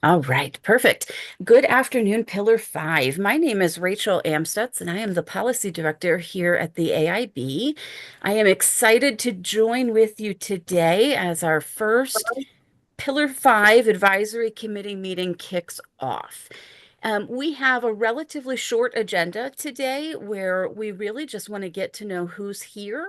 All right, perfect. Good afternoon, Pillar 5. My name is Rachel Amstutz, and I am the Policy Director here at the AIB. I am excited to join with you today as our first Pillar 5 Advisory Committee meeting kicks off. We have a relatively short agenda today where we really just want to get to know who's here,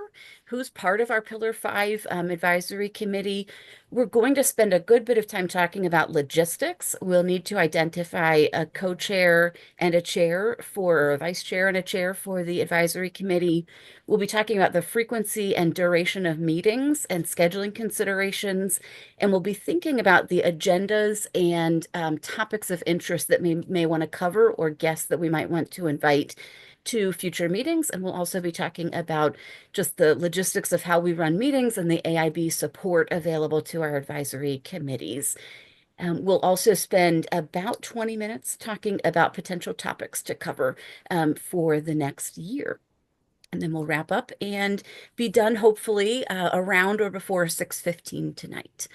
who's part of our Pillar 5 Advisory Committee. We're going to spend a good bit of time talking about logistics. We'll need to identify a co-chair and a chair or a vice chair and a chair for the advisory committee. We'll be talking about the frequency and duration of meetings and scheduling considerations, and we'll be thinking about the agendas and topics of interest that may want to cover or guests that we might want to invite to future meetings. And we'll also be talking about just the logistics of how we run meetings and the AIB support available to our advisory committees. We'll also spend about 20 minutes talking about potential topics to cover for the next year. And then we'll wrap up and be done hopefully around or before 6:15 tonight.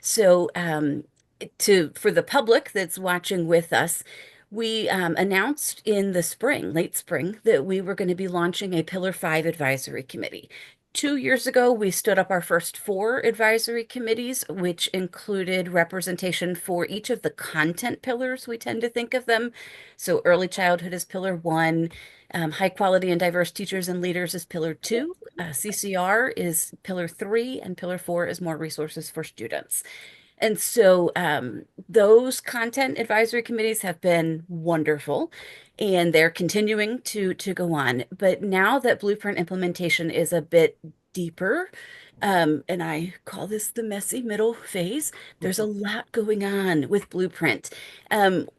So, for the public that's watching with us, we announced in the spring, late spring, that we were going to be launching a Pillar 5 advisory committee. 2 years ago, we stood up our first four advisory committees, which included representation for each of the content pillars, we tend to think of them. So, early childhood is Pillar 1, high quality and diverse teachers and leaders is Pillar 2, CCR is Pillar 3, and Pillar 4 is more resources for students. And so those content advisory committees have been wonderful and they're continuing to go on. But now that blueprint implementation is a bit deeper, and I call this the messy middle phase, there's a lot going on with blueprint.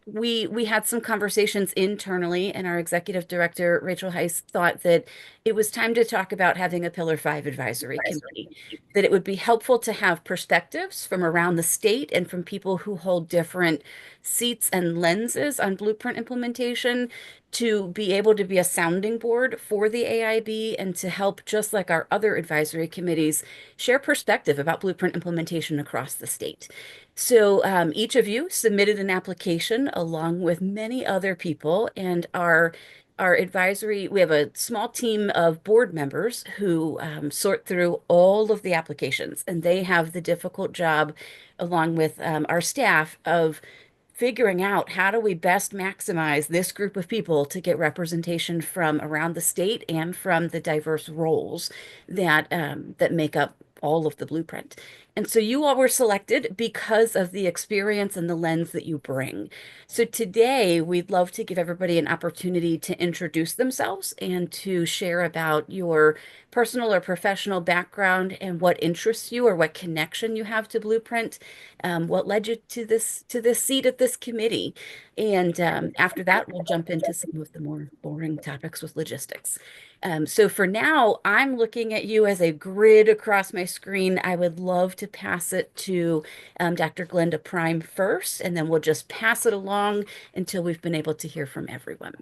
We had some conversations internally, and our executive director, Rachel Heiss, thought that it was time to talk about having a Pillar 5 advisory committee, that it would be helpful to have perspectives from around the state and from people who hold different seats and lenses on blueprint implementation to be able to be a sounding board for the AIB and to help, just like our other advisory committees, share perspective about blueprint implementation across the state. So each of you submitted an application along with many other people, and our advisory, we have a small team of board members who sort through all of the applications, and they have the difficult job, along with our staff, of figuring out how do we best maximize this group of people to get representation from around the state and from the diverse roles that make up all of the blueprint. And so you all were selected because of the experience and the lens that you bring. So today we'd love to give everybody an opportunity to introduce themselves and to share about your personal or professional background and what interests you or what connection you have to Blueprint, what led you to this seat at this committee. And after that, we'll jump into some of the more boring topics with logistics. So for now, I'm looking at you as a grid across my screen. I would love to pass it to Dr. Glenda Prime first, and then we'll just pass it along until we've been able to hear from everyone.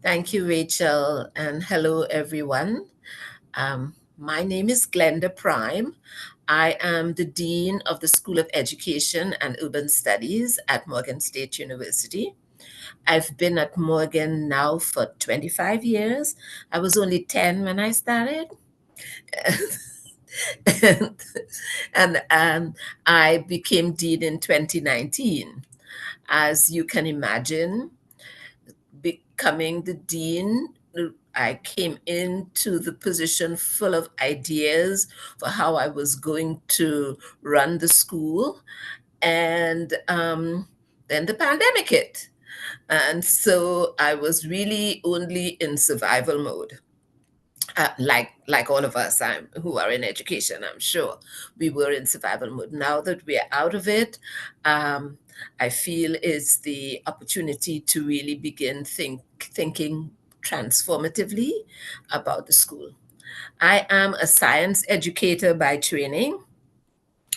Thank you, Rachel, and hello, everyone. My name is Glenda Prime. I am the Dean of the School of Education and Urban Studies at Morgan State University. I've been at Morgan now for 25 years. I was only 10 when I started. and I became Dean in 2019. As you can imagine, becoming the Dean, I came into the position full of ideas for how I was going to run the school. And then the pandemic hit. And so I was really only in survival mode. Like all of us who are in education, I'm sure we were in survival mode. Now that we're out of it, um, I feel is the opportunity to really begin thinking transformatively about the school. I am a science educator by training.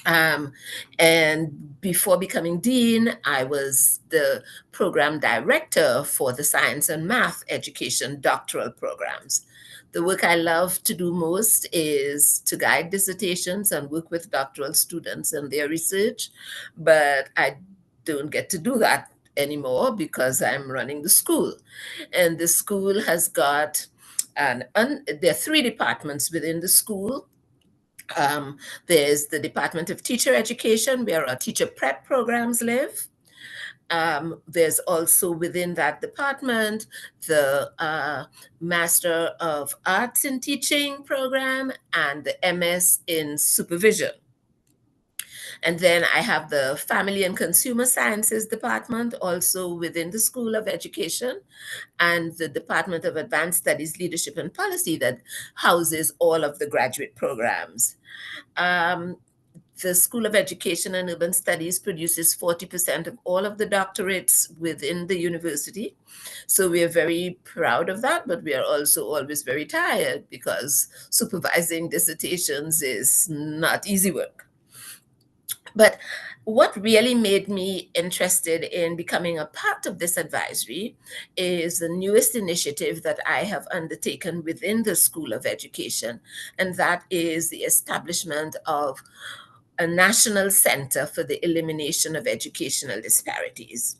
Um, and before becoming dean, I was the program director for the science and math education doctoral programs. The work I love to do most is to guide dissertations and work with doctoral students in their research, but I don't get to do that anymore because I'm running the school. And the school has got there are three departments within the school. Um, there's the Department of Teacher Education, where our teacher prep programs live. There's also within that department the Master of Arts in Teaching program and the MS in Supervision. And then I have the Family and Consumer Sciences department also within the School of Education, and the Department of Advanced Studies, Leadership and Policy that houses all of the graduate programs. Um, the School of Education and Urban Studies produces 40% of all of the doctorates within the university. So we are very proud of that, but we are also always very tired because supervising dissertations is not easy work. But what really made me interested in becoming a part of this advisory is the newest initiative that I have undertaken within the School of Education, and that is the establishment of a national center for the elimination of educational disparities.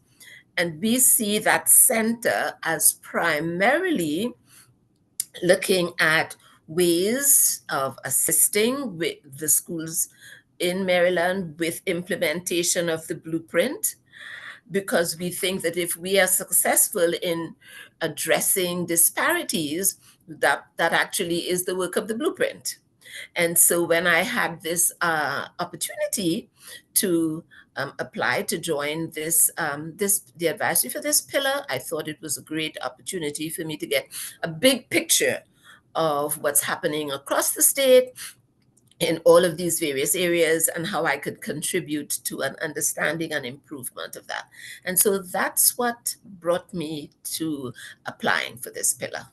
And we see that center as primarily looking at ways of assisting with the schools in Maryland with implementation of the blueprint, because we think that if we are successful in addressing disparities, that actually is the work of the blueprint. And so when I had this opportunity to apply to join the advisory for this pillar, I thought it was a great opportunity for me to get a big picture of what's happening across the state in all of these various areas and how I could contribute to an understanding and improvement of that. And so that's what brought me to applying for this pillar.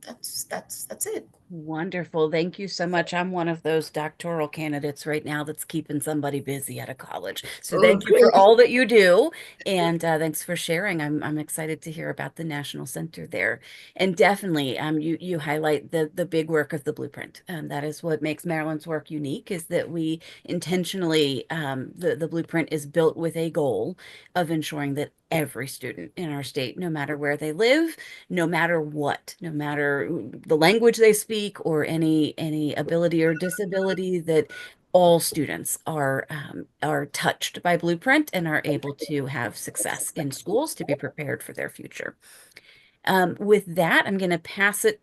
That's it. Wonderful. Thank you so much. I'm one of those doctoral candidates right now that's keeping somebody busy at a college. So Oh, thank you for great. all that you do. And thanks for sharing. I'm excited to hear about the National Center there. And definitely, you highlight the big work of the blueprint. That is what makes Maryland's work unique, is that we intentionally, the blueprint is built with a goal of ensuring that every student in our state, no matter where they live, no matter what, no matter the language they speak or any ability or disability, that all students are touched by Blueprint and are able to have success in schools to be prepared for their future. With that, I'm going to pass it.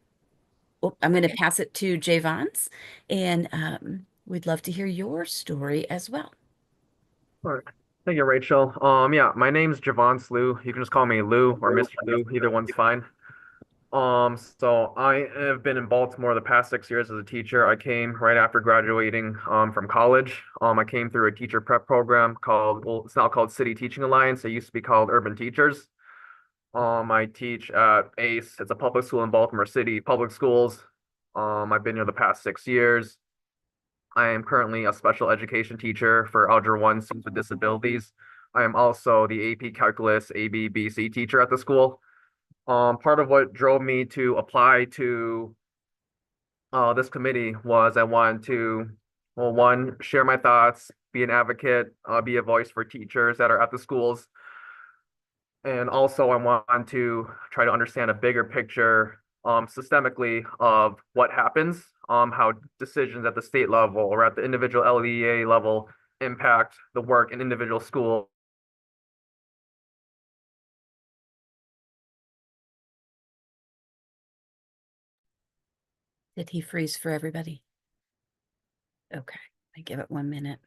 I'm going to pass it to Jay Vance, and we'd love to hear your story as well. All right. Thank you, Rachel. Yeah, my name's Javon Slew. You can just call me Lou or Mr. Lou. Either one's fine. So I have been in Baltimore the past 6 years as a teacher. I came right after graduating from college. I came through a teacher prep program called, well, it's now called City Teaching Alliance. It used to be called Urban Teachers. I teach at ACE. It's a public school in Baltimore City, public schools. I've been here the past 6 years. I am currently a special education teacher for Algebra 1 students with disabilities. I am also the AP Calculus ABBC teacher at the school. Part of what drove me to apply to this committee was I wanted to, well, one, share my thoughts, be an advocate, be a voice for teachers that are at the schools. And also I want to try to understand a bigger picture systemically of what happens, how decisions at the state level or at the individual LEA level impact the work in individual schools. Did he freeze for everybody? Okay, I give it 1 minute.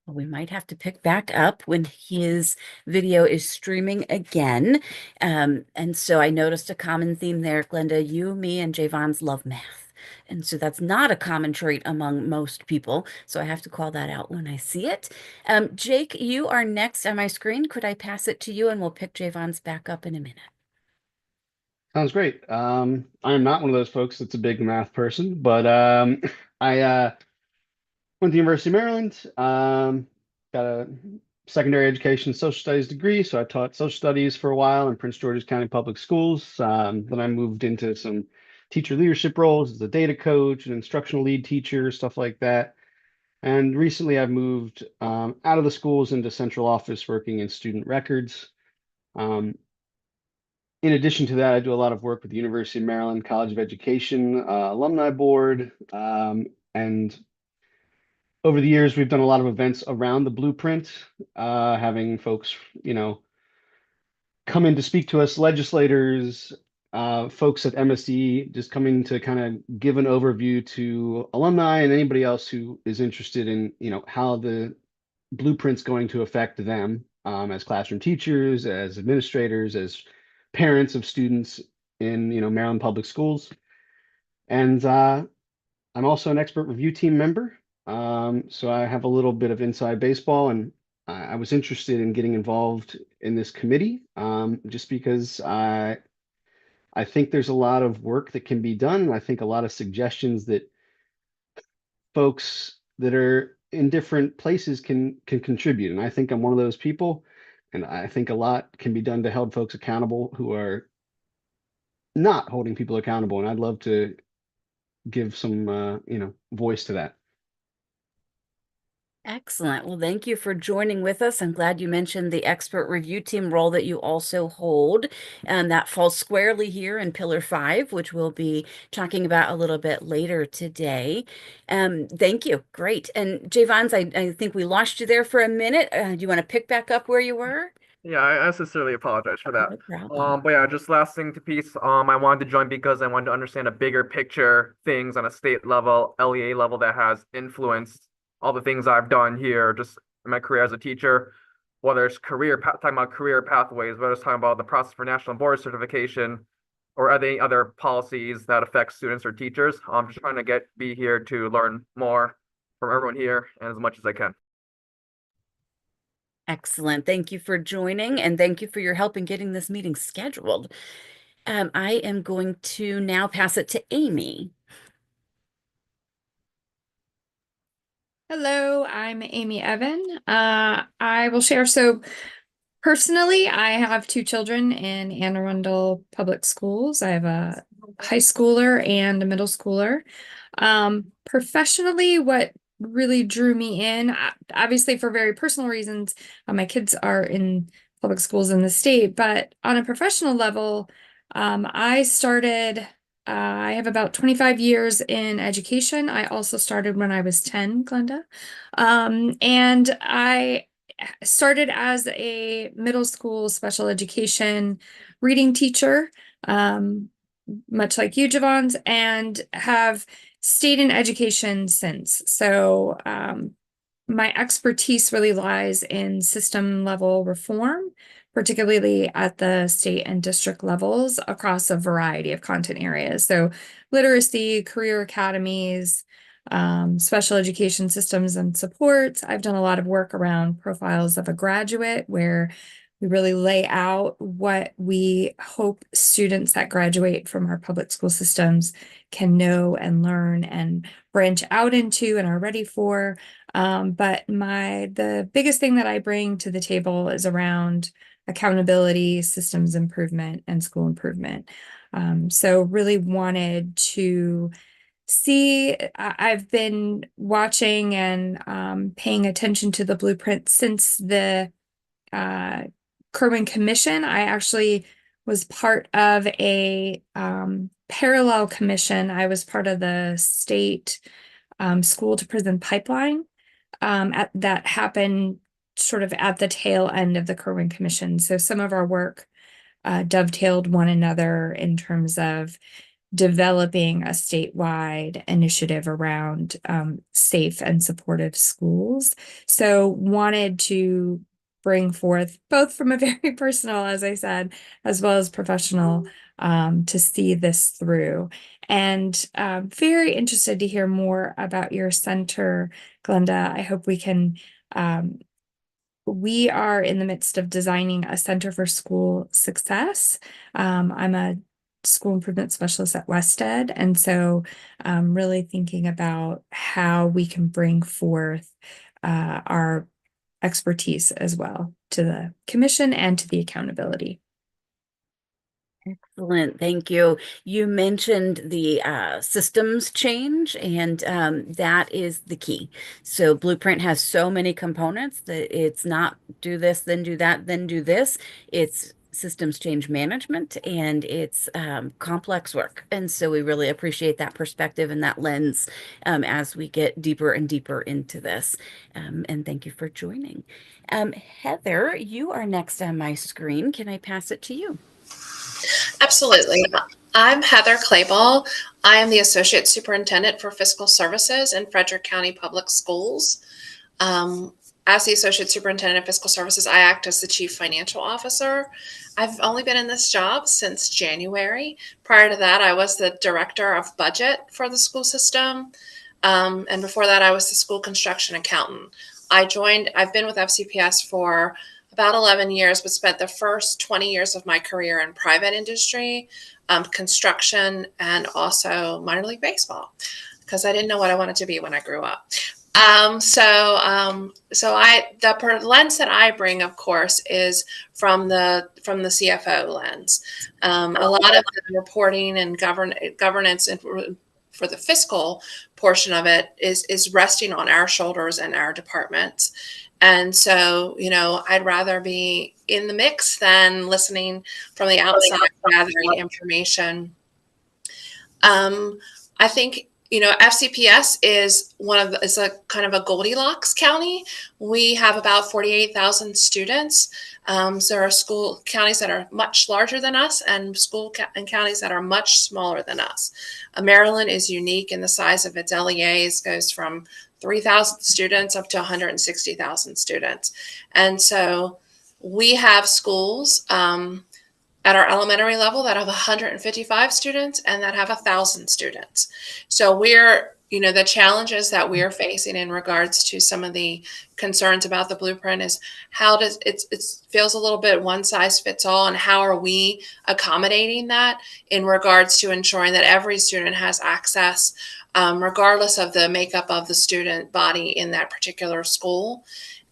Well, we might have to pick back up when his video is streaming again. And so I noticed a common theme there, Glenda. You, me, and Javon's love math. And so that's not a common trait among most people. So I have to call that out when I see it. Jake, you are next on my screen. Could I pass it to you and we'll pick Javon's back up in a minute? Sounds great. I'm not one of those folks that's a big math person, but I went to the University of Maryland, got a secondary education social studies degree, so I taught social studies for a while in Prince George's County Public Schools. Then I moved into some teacher leadership roles as a data coach, an instructional lead teacher, stuff like that. And recently I've moved out of the schools into central office working in student records. In addition to that, I do a lot of work with the University of Maryland College of Education Alumni Board. And over the years, we've done a lot of events around the blueprint, having folks, come in to speak to us, legislators, folks at MSD, just coming to kind of give an overview to alumni and anybody else who is interested in, how the blueprint's going to affect them as classroom teachers, as administrators, as parents of students in, Maryland public schools. And I'm also an expert review team member. So I have a little bit of inside baseball, and I was interested in getting involved in this committee just because I think there's a lot of work that can be done. And I think a lot of suggestions that folks that are in different places can contribute. And I think I'm one of those people. And I think a lot can be done to hold folks accountable who are not holding people accountable. And I'd love to give some, voice to that. Excellent. Well, thank you for joining with us. I'm glad you mentioned the expert review team role that you also hold, and that falls squarely here in Pillar 5, which we'll be talking about a little bit later today. Thank you. Great. And Javons, I think we lost you there for a minute. Do you want to pick back up where you were? Yeah, I sincerely apologize for that. No problem. But yeah, just last thing to piece. I wanted to join because I wanted to understand a bigger picture, things on a state level, LEA level that has influenced all the things I've done here, just in my career as a teacher. Whether it's talking about career pathways, whether it's talking about the process for national board certification, or any other policies that affect students or teachers. I'm just trying to be here to learn more from everyone here and as much as I can. Excellent. Thank you for joining, and thank you for your help in getting this meeting scheduled. I am going to now pass it to Amy. Hello, I'm Amy Evan. I will share. So personally, I have two children in Anne Arundel Public Schools. I have a high schooler and a middle schooler. Professionally, what really drew me in, obviously for very personal reasons, my kids are in public schools in the state, but on a professional level, I have about 25 years in education. I also started when I was 10, Glenda. And I started as a middle school special education reading teacher, much like you, Javons, and have stayed in education since. So my expertise really lies in system level reform, particularly at the state and district levels across a variety of content areas. So literacy, career academies, special education systems and supports. I've done a lot of work around profiles of a graduate where we really lay out what we hope students that graduate from our public school systems can know and learn and branch out into and are ready for. But the biggest thing that I bring to the table is around accountability, systems improvement, and school improvement. So really wanted to see, I've been watching and paying attention to the blueprint since the Kirwan Commission. I actually was part of a parallel commission. I was part of the state school to prison pipeline that happened sort of at the tail end of the Kirwan Commission. So some of our work dovetailed one another in terms of developing a statewide initiative around safe and supportive schools. So wanted to bring forth, both from a very personal, as I said, as well as professional, to see this through. And very interested to hear more about your center, Glenda. I hope we can, we are in the midst of designing a Center for School Success. I'm a school improvement specialist at WestEd, and so really thinking about how we can bring forth our expertise as well to the commission and to the accountability. Excellent, thank you. You mentioned the systems change, and that is the key. So Blueprint has so many components that it's not do this, then do that, then do this. It's systems change management, and it's complex work. And so we really appreciate that perspective and that lens as we get deeper and deeper into this. And thank you for joining. Heather, you are next on my screen. Can I pass it to you? Absolutely. I'm Heather Clayball. I am the Associate Superintendent for Fiscal Services in Frederick County Public Schools. As the Associate Superintendent of Fiscal Services, I act as the Chief Financial Officer. I've only been in this job since January. Prior to that, I was the Director of Budget for the school system. And before that, I was the School Construction Accountant. I've been with FCPS for about 11 years, but spent the first 20 years of my career in private industry, construction, and also minor league baseball, because I didn't know what I wanted to be when I grew up. The lens that I bring, of course, is from the CFO lens. A lot of the reporting and governance and for the fiscal portion of it is resting on our shoulders and our departments. And so, I'd rather be in the mix than listening from the outside, gathering information. I think, FCPS is a kind of a Goldilocks county. We have about 48,000 students. So there are counties that are much larger than us and counties that are much smaller than us. Maryland is unique in the size of its LEAs, goes from 3,000 students up to 160,000 students. And so we have schools at our elementary level that have 155 students and that have 1,000 students. So the challenges that we're facing in regards to some of the concerns about the Blueprint is it feels a little bit one size fits all, and how are we accommodating that in regards to ensuring that every student has access, regardless of the makeup of the student body in that particular school.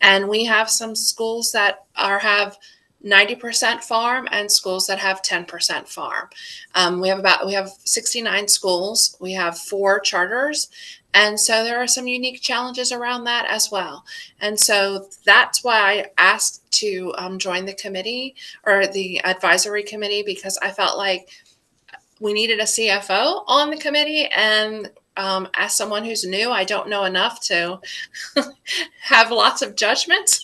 And we have some schools that have 90% farm and schools that have 10% farm. We have 69 schools. We have 4 charters. And so there are some unique challenges around that as well. And so that's why I asked to join the committee or the advisory committee, because I felt like we needed a CFO on the committee. And as someone who's new, I don't know enough to have lots of judgments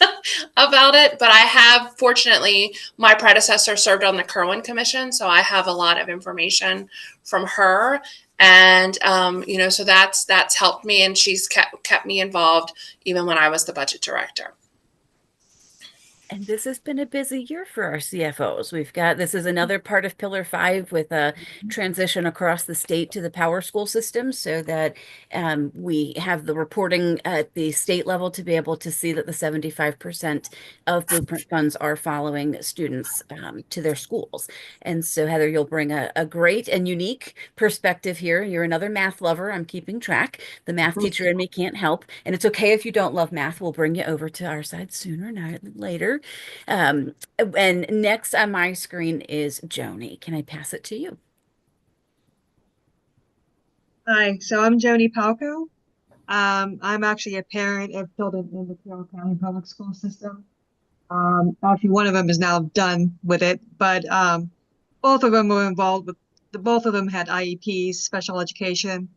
about it. But I have, fortunately, my predecessor served on the Kirwan Commission, so I have a lot of information from her. And so that's helped me, and she's kept me involved even when I was the budget director. And this has been a busy year for our CFOs. This is another part of Pillar 5 with a transition across the state to the Power School system, so that we have the reporting at the state level to be able to see that the 75% of Blueprint funds are following students to their schools. And so, Heather, you'll bring a great and unique perspective here. You're another math lover. I'm keeping track. The math teacher in me can't help. And it's okay if you don't love math. We'll bring you over to our side sooner, not later. And next on my screen is Joni. Can I pass it to you? Hi, so I'm Joni Palco. I'm actually a parent of children in the Carroll County Public School System. Actually, one of them is now done with it, but both of them were involved with both of them had IEPs, special education.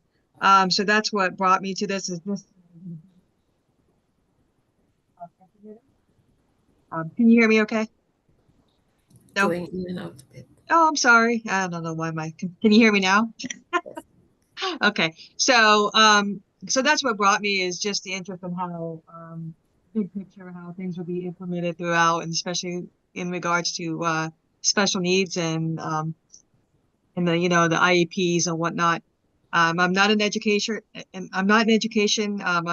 So that's what brought me to this. Can you hear me okay? No. Going in and out a bit. Oh, I'm sorry. I don't know why can you hear me now? Okay. So that's what brought me, is just the interest in how big picture, how things will be implemented throughout, and especially in regards to special needs and the the IEPs and whatnot. I'm not in education, I'm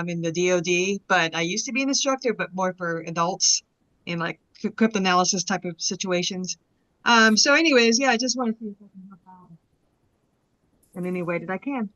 in the DoD, but I used to be an instructor, but more for adults in like cryptanalysis type of situations. So anyways, yeah, I just want to see if I can help out in any way that I can.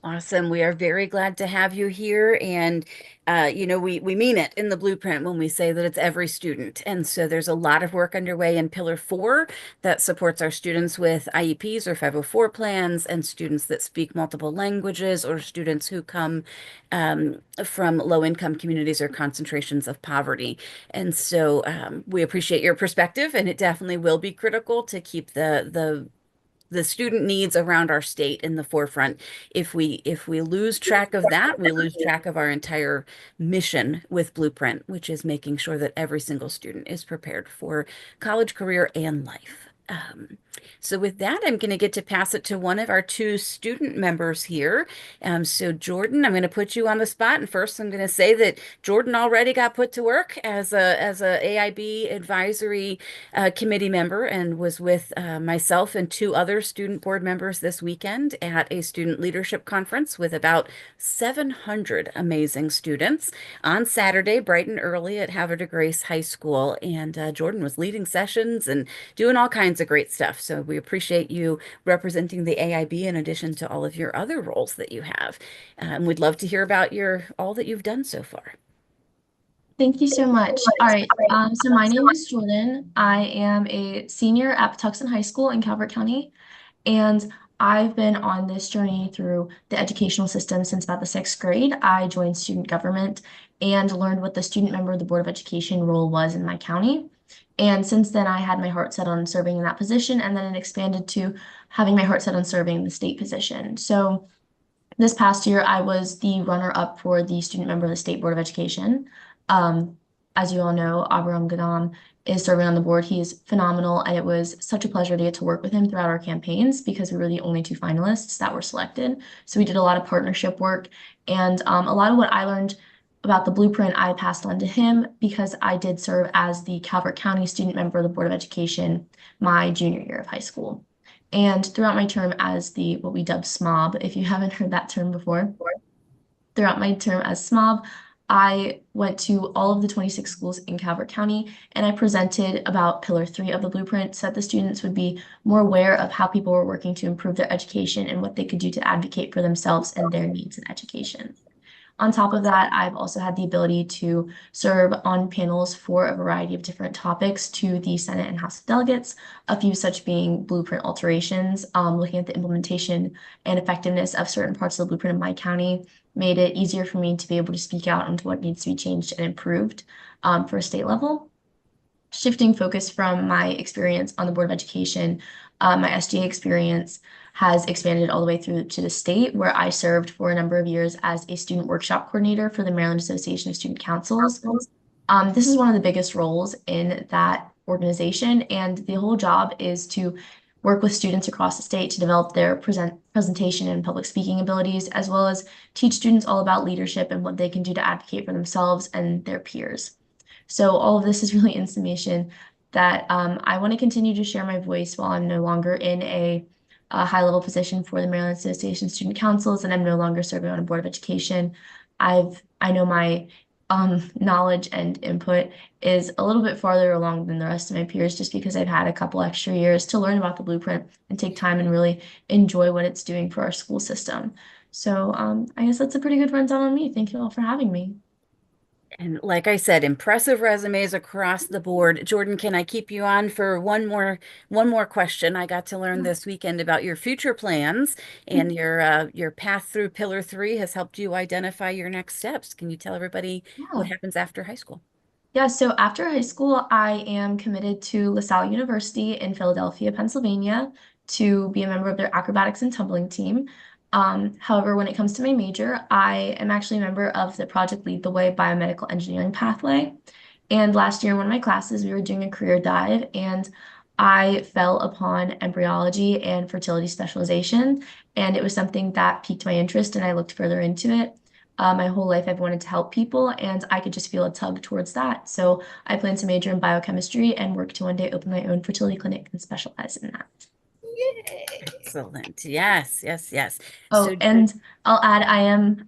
Awesome. We are very glad to have you here. And, we mean it in the blueprint when we say that it's every student. And so there's a lot of work underway in Pillar 4 that supports our students with IEPs or 504 plans, and students that speak multiple languages, or students who come from low-income communities or concentrations of poverty. And so we appreciate your perspective, and it definitely will be critical to keep the student needs around our state in the forefront. If we lose track of that, we lose track of our entire mission with Blueprint, which is making sure that every single student is prepared for college, career, and life. So with that, I'm going to get to pass it to one of our two student members here. So Jordan, I'm going to put you on the spot, and first I'm going to say that Jordan already got put to work as a AIB advisory committee member, and was with myself and two other student board members this weekend at a student leadership conference with about 700 amazing students on Saturday, bright and early at Havre de Grace High School. And Jordan was leading sessions and doing all kinds of great stuff. So we appreciate you representing the AIB in addition to all of your other roles that you have. We'd love to hear about all that you've done so far. Thank you so much. All right, so my name is Jordan. I am a senior at Patuxent High School in Calvert County, and I've been on this journey through the educational system since about the 6th grade. I joined student government and learned what the student member of the Board of Education role was in my county. And since then, I had my heart set on serving in that position, and then it expanded to having my heart set on serving in the state position. So this past year, I was the runner-up for the student member of the State Board of Education. As you all know, Abraham Gadam is serving on the board. He is phenomenal, and it was such a pleasure to get to work with him throughout our campaigns because we were the only two finalists that were selected. So we did a lot of partnership work, and a lot of what I learned about the blueprint I passed on to him because I did serve as the Calvert County student member of the Board of Education my junior year of high school. And throughout my term as what we dub SMOB, if you haven't heard that term before, throughout my term as SMOB, I went to all of the 26 schools in Calvert County, and I presented about Pillar 3 of the blueprint so that the students would be more aware of how people were working to improve their education and what they could do to advocate for themselves and their needs in education. On top of that, I've also had the ability to serve on panels for a variety of different topics to the Senate and House of Delegates, a few such being blueprint alterations, looking at the implementation and effectiveness of certain parts of the blueprint in my county, made it easier for me to be able to speak out into what needs to be changed and improved for a state level. Shifting focus from my experience on the Board of Education, my SGA experience has expanded all the way through to the state, where I served for a number of years as a student workshop coordinator for the Maryland Association of Student Councils. This is one of the biggest roles in that organization, and the whole job is to work with students across the state to develop their presentation and public speaking abilities, as well as teach students all about leadership and what they can do to advocate for themselves and their peers. So all of this is really in summation that I want to continue to share my voice while I'm no longer in a high-level position for the Maryland Association of Student Councils, and I'm no longer serving on a Board of Education. I know my knowledge and input is a little bit farther along than the rest of my peers, just because I've had a couple extra years to learn about the blueprint and take time and really enjoy what it's doing for our school system. So I guess that's a pretty good rundown on me. Thank you all for having me. And like I said, impressive resumes across the board. Jordan, can I keep you on for one more question? I got to learn this weekend about your future plans, and your path through Pillar 3 has helped you identify your next steps. Can you tell everybody what happens after high school? Yeah, so after high school, I am committed to LaSalle University in Philadelphia, Pennsylvania, to be a member of their acrobatics and tumbling team. However, when it comes to my major, I am actually a member of the Project Lead the Way biomedical engineering pathway. And last year in one of my classes, we were doing a career dive, and I fell upon embryology and fertility specialization. And it was something that piqued my interest, and I looked further into it. My whole life, I've wanted to help people, and I could just feel a tug towards that. So I plan to major in biochemistry and work to one day open my own fertility clinic and specialize in that. Yay! Excellent. Yes, yes, yes. Oh, So and I'll add, I'm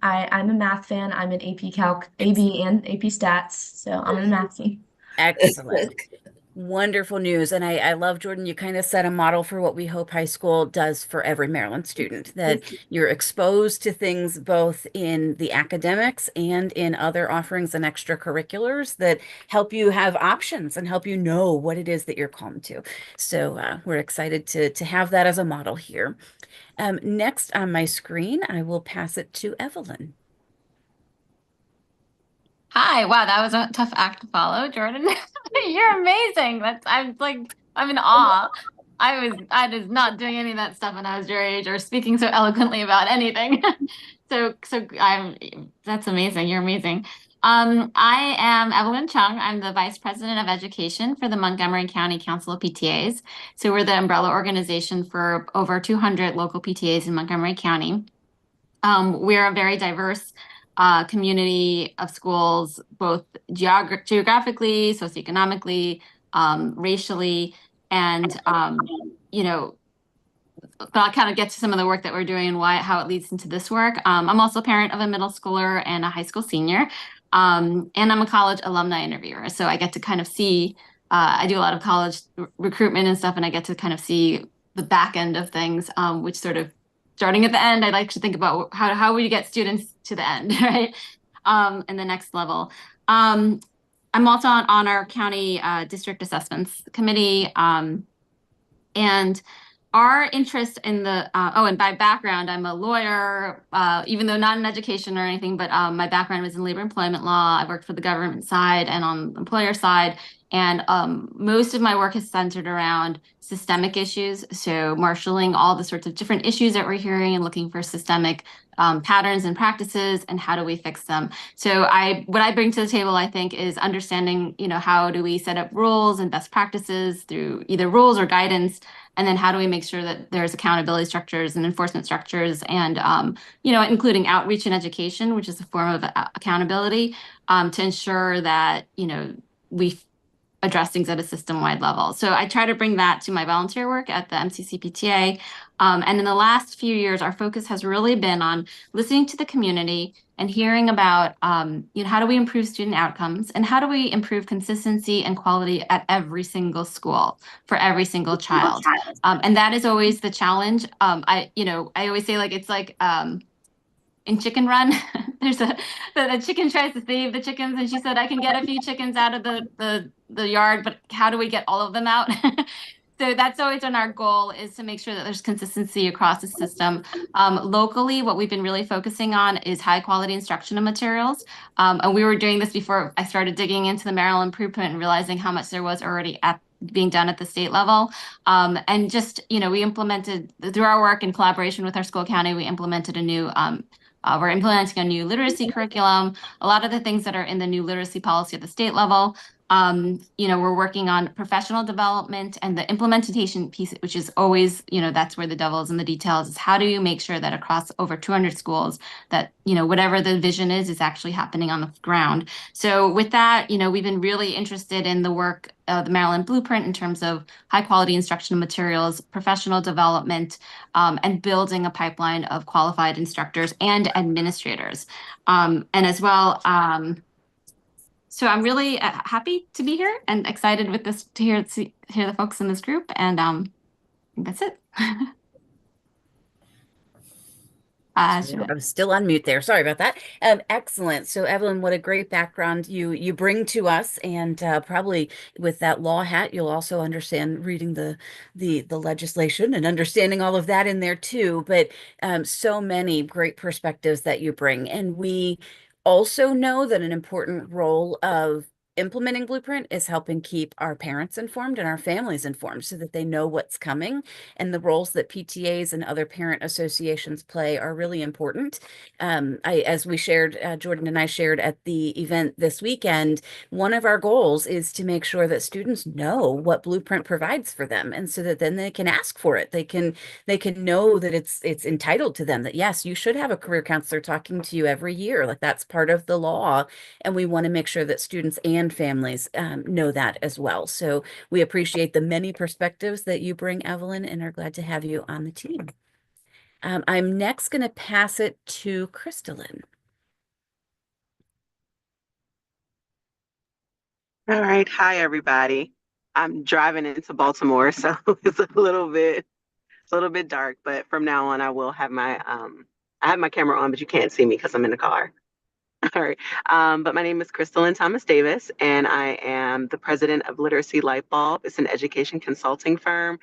a math fan. I'm an AP Calc, AB and AP Stats, so I'm in the math team. excellent. Wonderful news. And I love, Jordan, you kind of set a model for what we hope high school does for every Maryland student, that you're exposed to things both in the academics and in other offerings and extracurriculars that help you have options and help you know what it is that you're called to. So we're excited to have that as a model here. Next on my screen, I will pass it to Evelyn. Hi, wow, that was a tough act to follow, Jordan. You're amazing. I'm in awe. I was not doing any of that stuff when I was your age or speaking so eloquently about anything. That's amazing. You're amazing. I am Evelyn Chung. I'm the Vice President of Education for the Montgomery County Council of PTAs. So we're the umbrella organization for over 200 local PTAs in Montgomery County. We're a very diverse community of schools, both geographically, socioeconomically, racially, and but I'll kind of get to some of the work that we're doing and how it leads into this work. I'm also a parent of a middle schooler and a high school senior, and I'm a college alumni interviewer. So I get to kind of see, I do a lot of college recruitment and stuff, and I get to kind of see the back end of things, which sort of starting at the end, I like to think about how would you get students to the end, right? And the next level. I'm also on our county district assessments committee, and our interest in the and by background, I'm a lawyer, even though not in education or anything, but my background was in labor employment law. I worked for the government side and on the employer side. And most of my work is centered around systemic issues. So marshaling all the sorts of different issues that we're hearing and looking for systemic patterns and practices and how do we fix them. So what I bring to the table, I think, is understanding, how do we set up rules and best practices through either rules or guidance. And then how do we make sure that there's accountability structures and enforcement structures and, including outreach and education, which is a form of accountability, to ensure that, we address things at a system-wide level. So I try to bring that to my volunteer work at the MCCPTA. And in the last few years, our focus has really been on listening to the community and hearing about, how do we improve student outcomes and how do we improve consistency and quality at every single school for every single child. And that is always the challenge. I always say it's like, in Chicken Run, there's the chicken tries to save the chickens, and she said, "I can get a few chickens out of the yard, but how do we get all of them out?" So that's always been our goal, is to make sure that there's consistency across the system. Locally, what we've been really focusing on is high quality instructional materials. And we were doing this before I started digging into the Maryland Blueprint and realizing how much there was already being done at the state level. And just, we implemented, through our work in collaboration with our school county, we implemented a new we're implementing a new literacy curriculum, a lot of the things that are in the new literacy policy at the state level. We're working on professional development and the implementation piece, which is always, that's where the devil is in the details, is how do you make sure that across over 200 schools that, whatever the vision is actually happening on the ground. So with that, we've been really interested in the work of the Maryland Blueprint in terms of high quality instructional materials, professional development, and building a pipeline of qualified instructors and administrators. And as well, so I'm really happy to be here and excited with this to hear the folks in this group, and I think that's it. I was still on mute there. Sorry about that. Excellent. So Evelyn, what a great background you bring to us, and probably with that law hat, you'll also understand reading the legislation and understanding all of that in there too. But so many great perspectives that you bring, and we also know that an important role of implementing Blueprint is helping keep our parents informed and our families informed so that they know what's coming, and the roles that PTAs and other parent associations play are really important. As we shared, Jordan and I shared at the event this weekend, one of our goals is to make sure that students know what Blueprint provides for them, and so that then they can ask for it. They can know that it's entitled to them, that yes, you should have a career counselor talking to you every year. Like, that's part of the law, and we want to make sure that students and families know that as well. So we appreciate the many perspectives that you bring, Evelyn, and are glad to have you on the team. I'm next going to pass it to Crystalline. All right. Hi, everybody. I'm driving into Baltimore, so it's a little bit dark, but from now on I have my camera on, but you can't see me because I'm in the car. All right. But my name is Crystalline Thomas Davis, and I am the president of Literacy Lightbulb. It's an education consulting firm.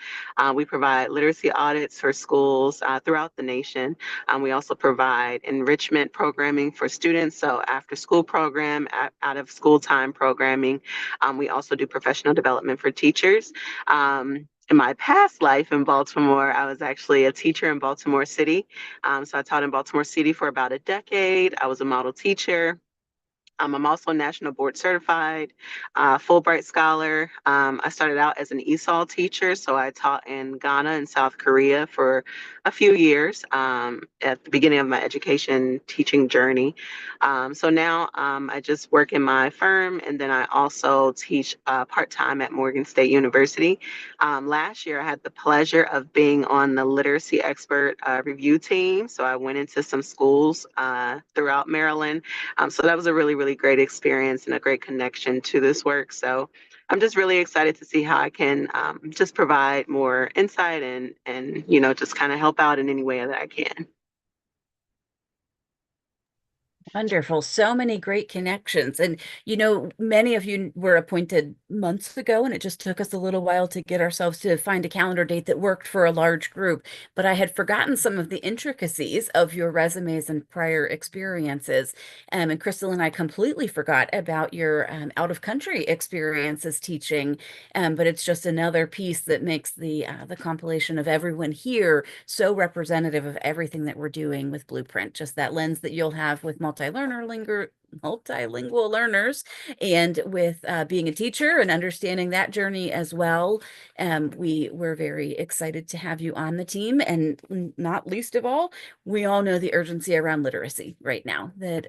We provide literacy audits for schools throughout the nation. We also provide enrichment programming for students, so after school program, out of school time programming. We also do professional development for teachers. In my past life in Baltimore, I was actually a teacher in Baltimore City. So I taught in Baltimore City for about a decade. I was a model teacher. I'm also national board certified, Fulbright scholar. I started out as an ESOL teacher, so I taught in Ghana and South Korea for a few years at the beginning of my education teaching journey. So now I just work in my firm, and then I also teach part-time at Morgan State University. Last year, I had the pleasure of being on the literacy expert review team. So I went into some schools throughout Maryland. So that was a really, really great experience and a great connection to this work. So I'm just really excited to see how I can just provide more insight and just kind of help out in any way that I can. Wonderful. So many great connections. And, many of you were appointed months ago, and it just took us a little while to get ourselves to find a calendar date that worked for a large group. But I had forgotten some of the intricacies of your resumes and prior experiences. And Crystal and I completely forgot about your out-of-country experiences teaching. But it's just another piece that makes the compilation of everyone here so representative of everything that we're doing with Blueprint, just that lens that you'll have with multilingual learners, and with being a teacher and understanding that journey as well. We were very excited to have you on the team, and not least of all, we all know the urgency around literacy right now, that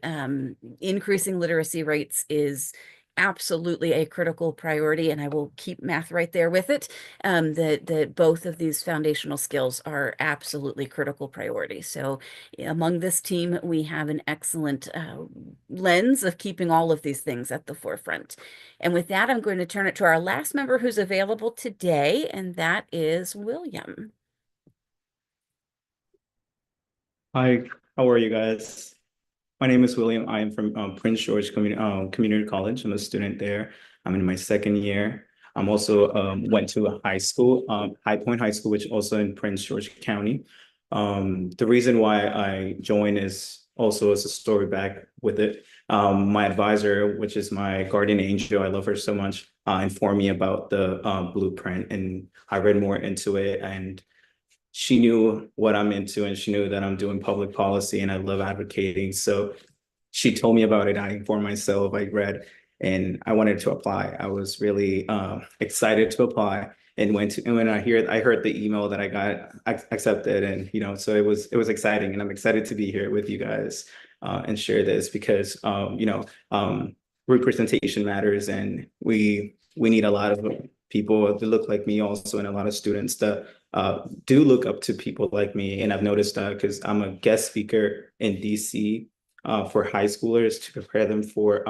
increasing literacy rates is absolutely a critical priority, and I will keep math right there with it. That both of these foundational skills are absolutely critical priorities. So among this team, we have an excellent lens of keeping all of these things at the forefront. And with that, I'm going to turn it to our last member who's available today, and that is William. Hi, how are you guys? My name is William. I am from Prince George Community College. I'm a student there. I'm in my second year. I'm also went to a high school, High Point High School, which is also in Prince George County. The reason why I joined is also as a story back with it. My advisor, which is my guardian angel, I love her so much, informed me about the Blueprint, and I read more into it, and she knew what I'm into, and she knew that I'm doing public policy and I love advocating. So she told me about it. I informed myself, I read, and I wanted to apply. I was really excited to apply, and when I heard the email that I got accepted, and so it was exciting, and I'm excited to be here with you guys and share this, because representation matters, and we need a lot of people that look like me also, and a lot of students that do look up to people like me. And I've noticed that because I'm a guest speaker in DC for high schoolers to prepare them for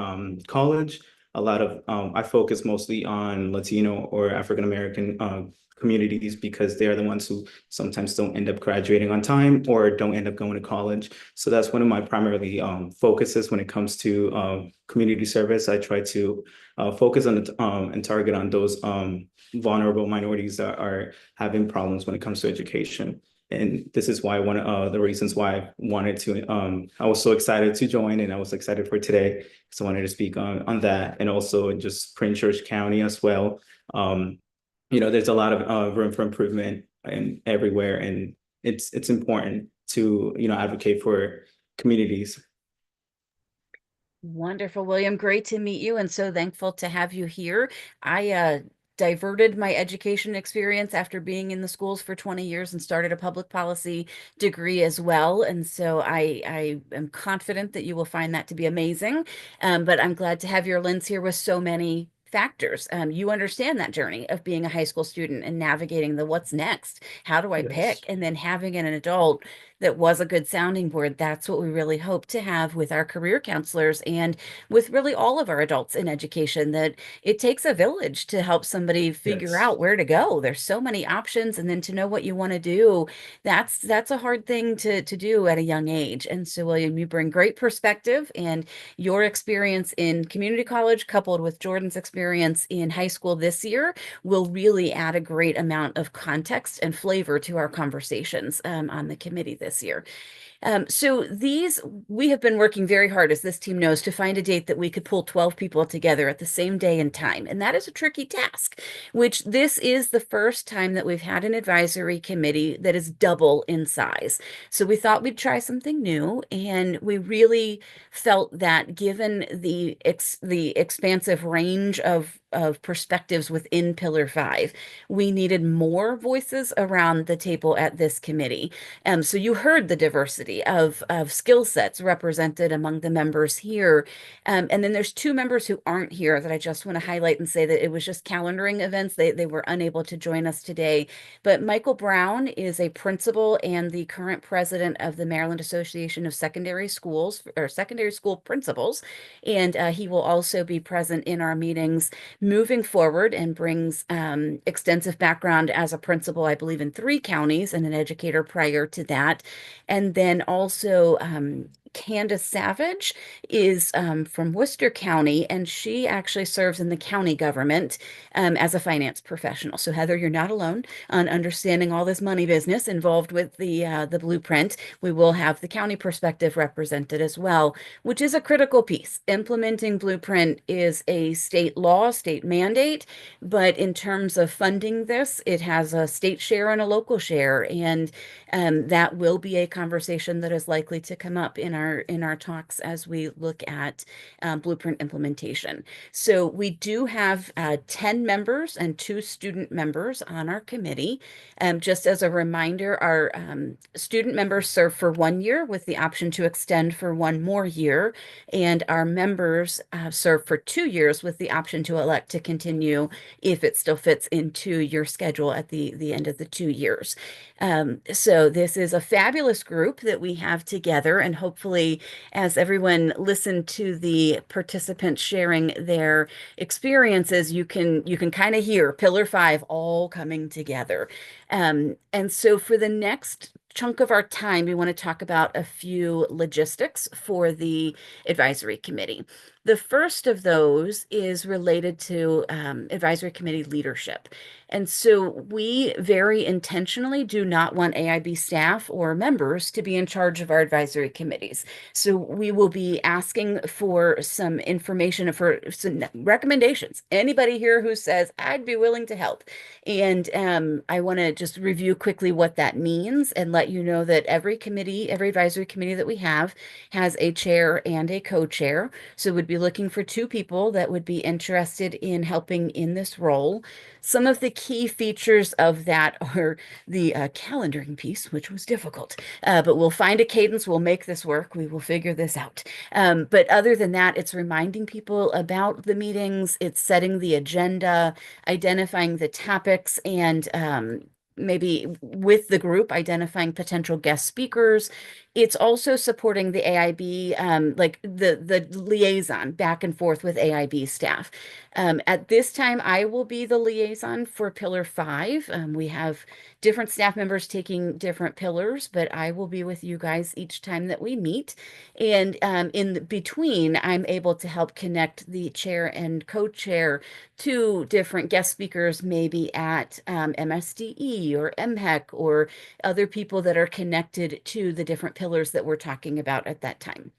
college. A lot of I focus mostly on Latino or African American communities, because they are the ones who sometimes don't end up graduating on time or don't end up going to college. So that's one of my primarily focuses when it comes to community service. I try to focus on and target on those vulnerable minorities that are having problems when it comes to education. And this is why one of the reasons why I wanted to, I was so excited to join, and I was excited for today, because I wanted to speak on that, and also in just Prince George County as well. There's a lot of room for improvement and everywhere, and it's important to advocate for communities. Wonderful, William. Great to meet you, and so thankful to have you here. I diverted my education experience after being in the schools for 20 years and started a public policy degree as well. And so I am confident that you will find that to be amazing. But I'm glad to have your lens here with so many factors. You understand that journey of being a high school student and navigating the what's next, how do I Yes. pick, and then having an adult that was a good sounding board. That's what we really hope to have with our career counselors and with really all of our adults in education, that it takes a village to help somebody figure Yes. out where to go. There's so many options, and then to know what you want to do, that's a hard thing to do at a young age. And so, William, you bring great perspective, and your experience in community college coupled with Jordan's experience in high school this year will really add a great amount of context and flavor to our conversations on the committee this year. So we have been working very hard, as this team knows, to find a date that we could pull 12 people together at the same day and time. And that is a tricky task, which this is the first time that we've had an advisory committee that is double in size. So we thought we'd try something new, and we really felt that given the expansive range of perspectives within Pillar 5, we needed more voices around the table at this committee. So you heard the diversity of skill sets represented among the members here. And then there's two members who aren't here that I just want to highlight and say that it was just calendaring events. They were unable to join us today. But Michael Brown is a principal and the current president of the Maryland Association of Secondary Schools, or Secondary School Principals. And he will also be present in our meetings moving forward, and brings extensive background as a principal, I believe, in 3 counties, and an educator prior to that. And then also Candace Savage is from Worcester County, and she actually serves in the county government as a finance professional. So Heather, you're not alone on understanding all this money business involved with the blueprint. We will have the county perspective represented as well, which is a critical piece. Implementing blueprint is a state law, state mandate, but in terms of funding this, it has a state share and a local share, and that will be a conversation that is likely to come up in our talks as we look at blueprint implementation. So we do have 10 members and 2 student members on our committee. Just as a reminder, our student members serve for 1 year with the option to extend for 1 more year, and our members serve for 2 years with the option to elect to continue if it still fits into your schedule at the end of the 2 years. So this is a fabulous group that we have together, and hopefully, as everyone listened to the participants sharing their experiences, you can kind of hear Pillar 5 all coming together. And so for the next chunk of our time, we want to talk about a few logistics for the advisory committee. The first of those is related to advisory committee leadership. And so we very intentionally do not want AIB staff or members to be in charge of our advisory committees. So we will be asking for some information, for some recommendations. Anybody here who says, I'd be willing to help. And I want to just review quickly what that means and let you know that every committee, every advisory committee that we have has a chair and a co-chair. So we'd be looking for 2 people that would be interested in helping in this role. Some of the key features of that are the calendaring piece, which was difficult, but we'll find a cadence. We'll make this work. We will figure this out. But other than that, it's reminding people about the meetings. It's setting the agenda, identifying the topics, and maybe with the group identifying potential guest speakers. It's also supporting the AIB, like the liaison back and forth with AIB staff. At this time, I will be the liaison for Pillar 5. We have different staff members taking different pillars, but I will be with you guys each time that we meet. And in between, I'm able to help connect the chair and co-chair to different guest speakers, maybe at MSDE or MHEC or other people that are connected to the different pillars that we're talking about at that time.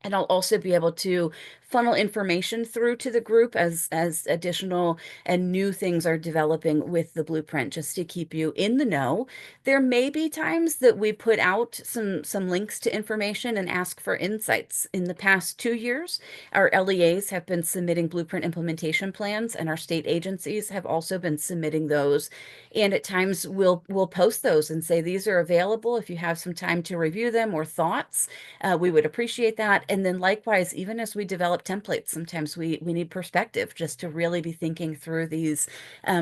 And I'll also be able to funnel information through to the group as additional and new things are developing with the blueprint, just to keep you in the know. There may be times that we put out some links to information and ask for insights. In the past 2 years, our LEAs have been submitting blueprint implementation plans, and our state agencies have also been submitting those. And at times we'll post those and say, these are available if you have some time to review them or thoughts. We would appreciate that. And then likewise, even as we develop templates, sometimes we need perspective just to really be thinking through these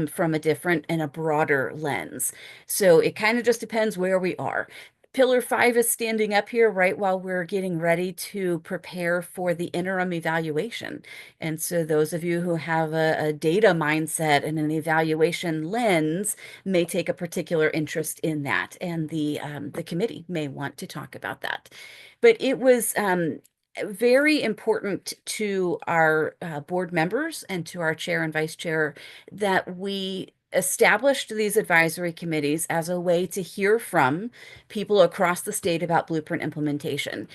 from a different and a broader lens. So it kind of just depends where we are. Pillar 5 is standing up here right while we're getting ready to prepare for the interim evaluation. And so those of you who have a data mindset and an evaluation lens may take a particular interest in that, and the committee may want to talk about that. But it was very important to our board members and to our chair and vice chair that we established these advisory committees as a way to hear from people across the state about blueprint implementation.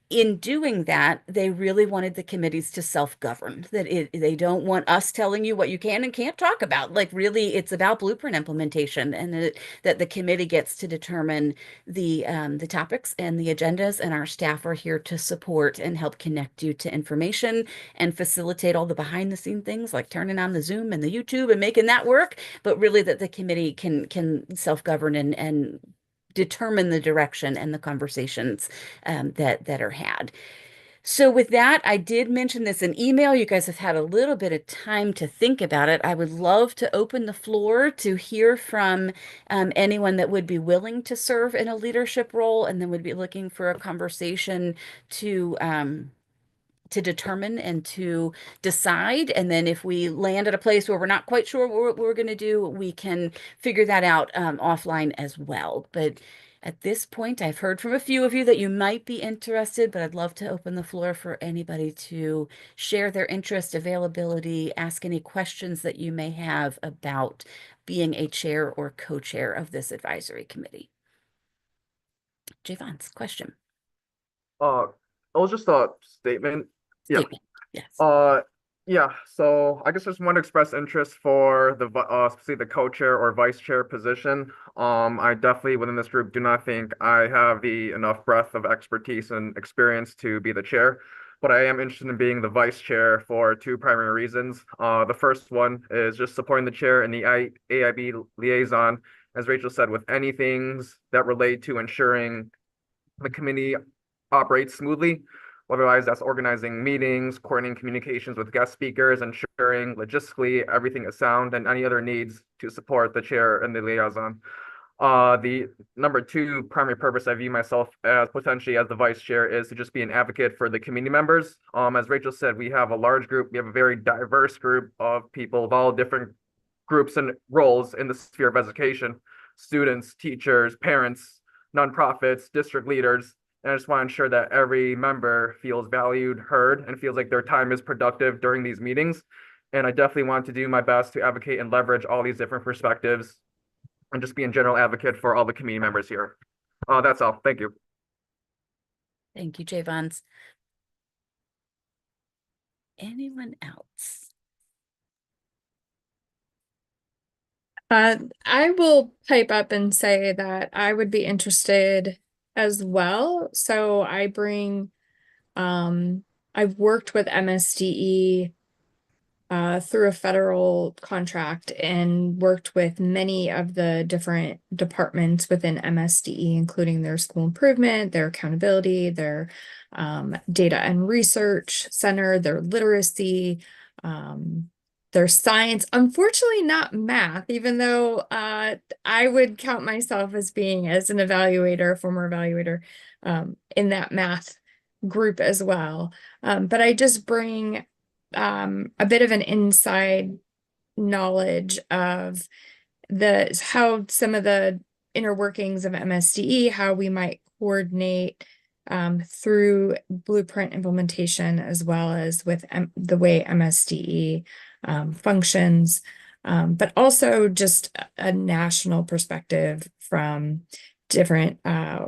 In doing that, they really wanted the committees to self-govern, that they don't want us telling you what you can and can't talk about. Like, really, it's about blueprint implementation, and that the committee gets to determine the topics and the agendas, and our staff are here to support and help connect you to information and facilitate all the behind-the-scene things like turning on the Zoom and the YouTube and making that work. But really, that the committee can self-govern and determine the direction and the conversations that are had. So with that, I did mention this in email. You guys have had a little bit of time to think about it. I would love to open the floor to hear from anyone that would be willing to serve in a leadership role and then would be looking for a conversation to determine and to decide. And then if we land at a place where we're not quite sure what we're going to do, we can figure that out offline as well. But at this point, I've heard from a few of you that you might be interested, but I'd love to open the floor for anybody to share their interest, availability, ask any questions that you may have about being a chair or co-chair of this advisory committee. Javon's question. It was just a statement. Yeah. Statement. Yes. So I guess I just want to express interest for the specifically the co-chair or vice chair position. I definitely within this group do not think I have the enough breadth of expertise and experience to be the chair, but I am interested in being the vice chair for two primary reasons. The first one is just supporting the chair and the AIB liaison, as Rachel said, with any things that relate to ensuring the committee operates smoothly. Otherwise, that's organizing meetings, coordinating communications with guest speakers, ensuring logistically everything is sound, and any other needs to support the chair and the liaison. The number two primary purpose I view myself as potentially as the vice chair is to just be an advocate for the community members. As Rachel said, we have a large group. We have a very diverse group of people of all different groups and roles in the sphere of education: students, teachers, parents, nonprofits, district leaders. And I just want to ensure that every member feels valued, heard, and feels like their time is productive during these meetings. And I definitely want to do my best to advocate and leverage all these different perspectives and just be a general advocate for all the community members here. That's all. Thank you. Thank you, Javons. Anyone else? I will pipe up and say that I would be interested as well. So I bring, I've worked with MSDE through a federal contract and worked with many of the different departments within MSDE, including their school improvement, their accountability, their data and research center, their literacy, their science. Unfortunately, not math, even though I would count myself as being as an evaluator, former evaluator, in that math group as well. But I just bring a bit of an inside knowledge of how some of the inner workings of MSDE, how we might coordinate through blueprint implementation, as well as with the way MSDE functions, but also just a national perspective from different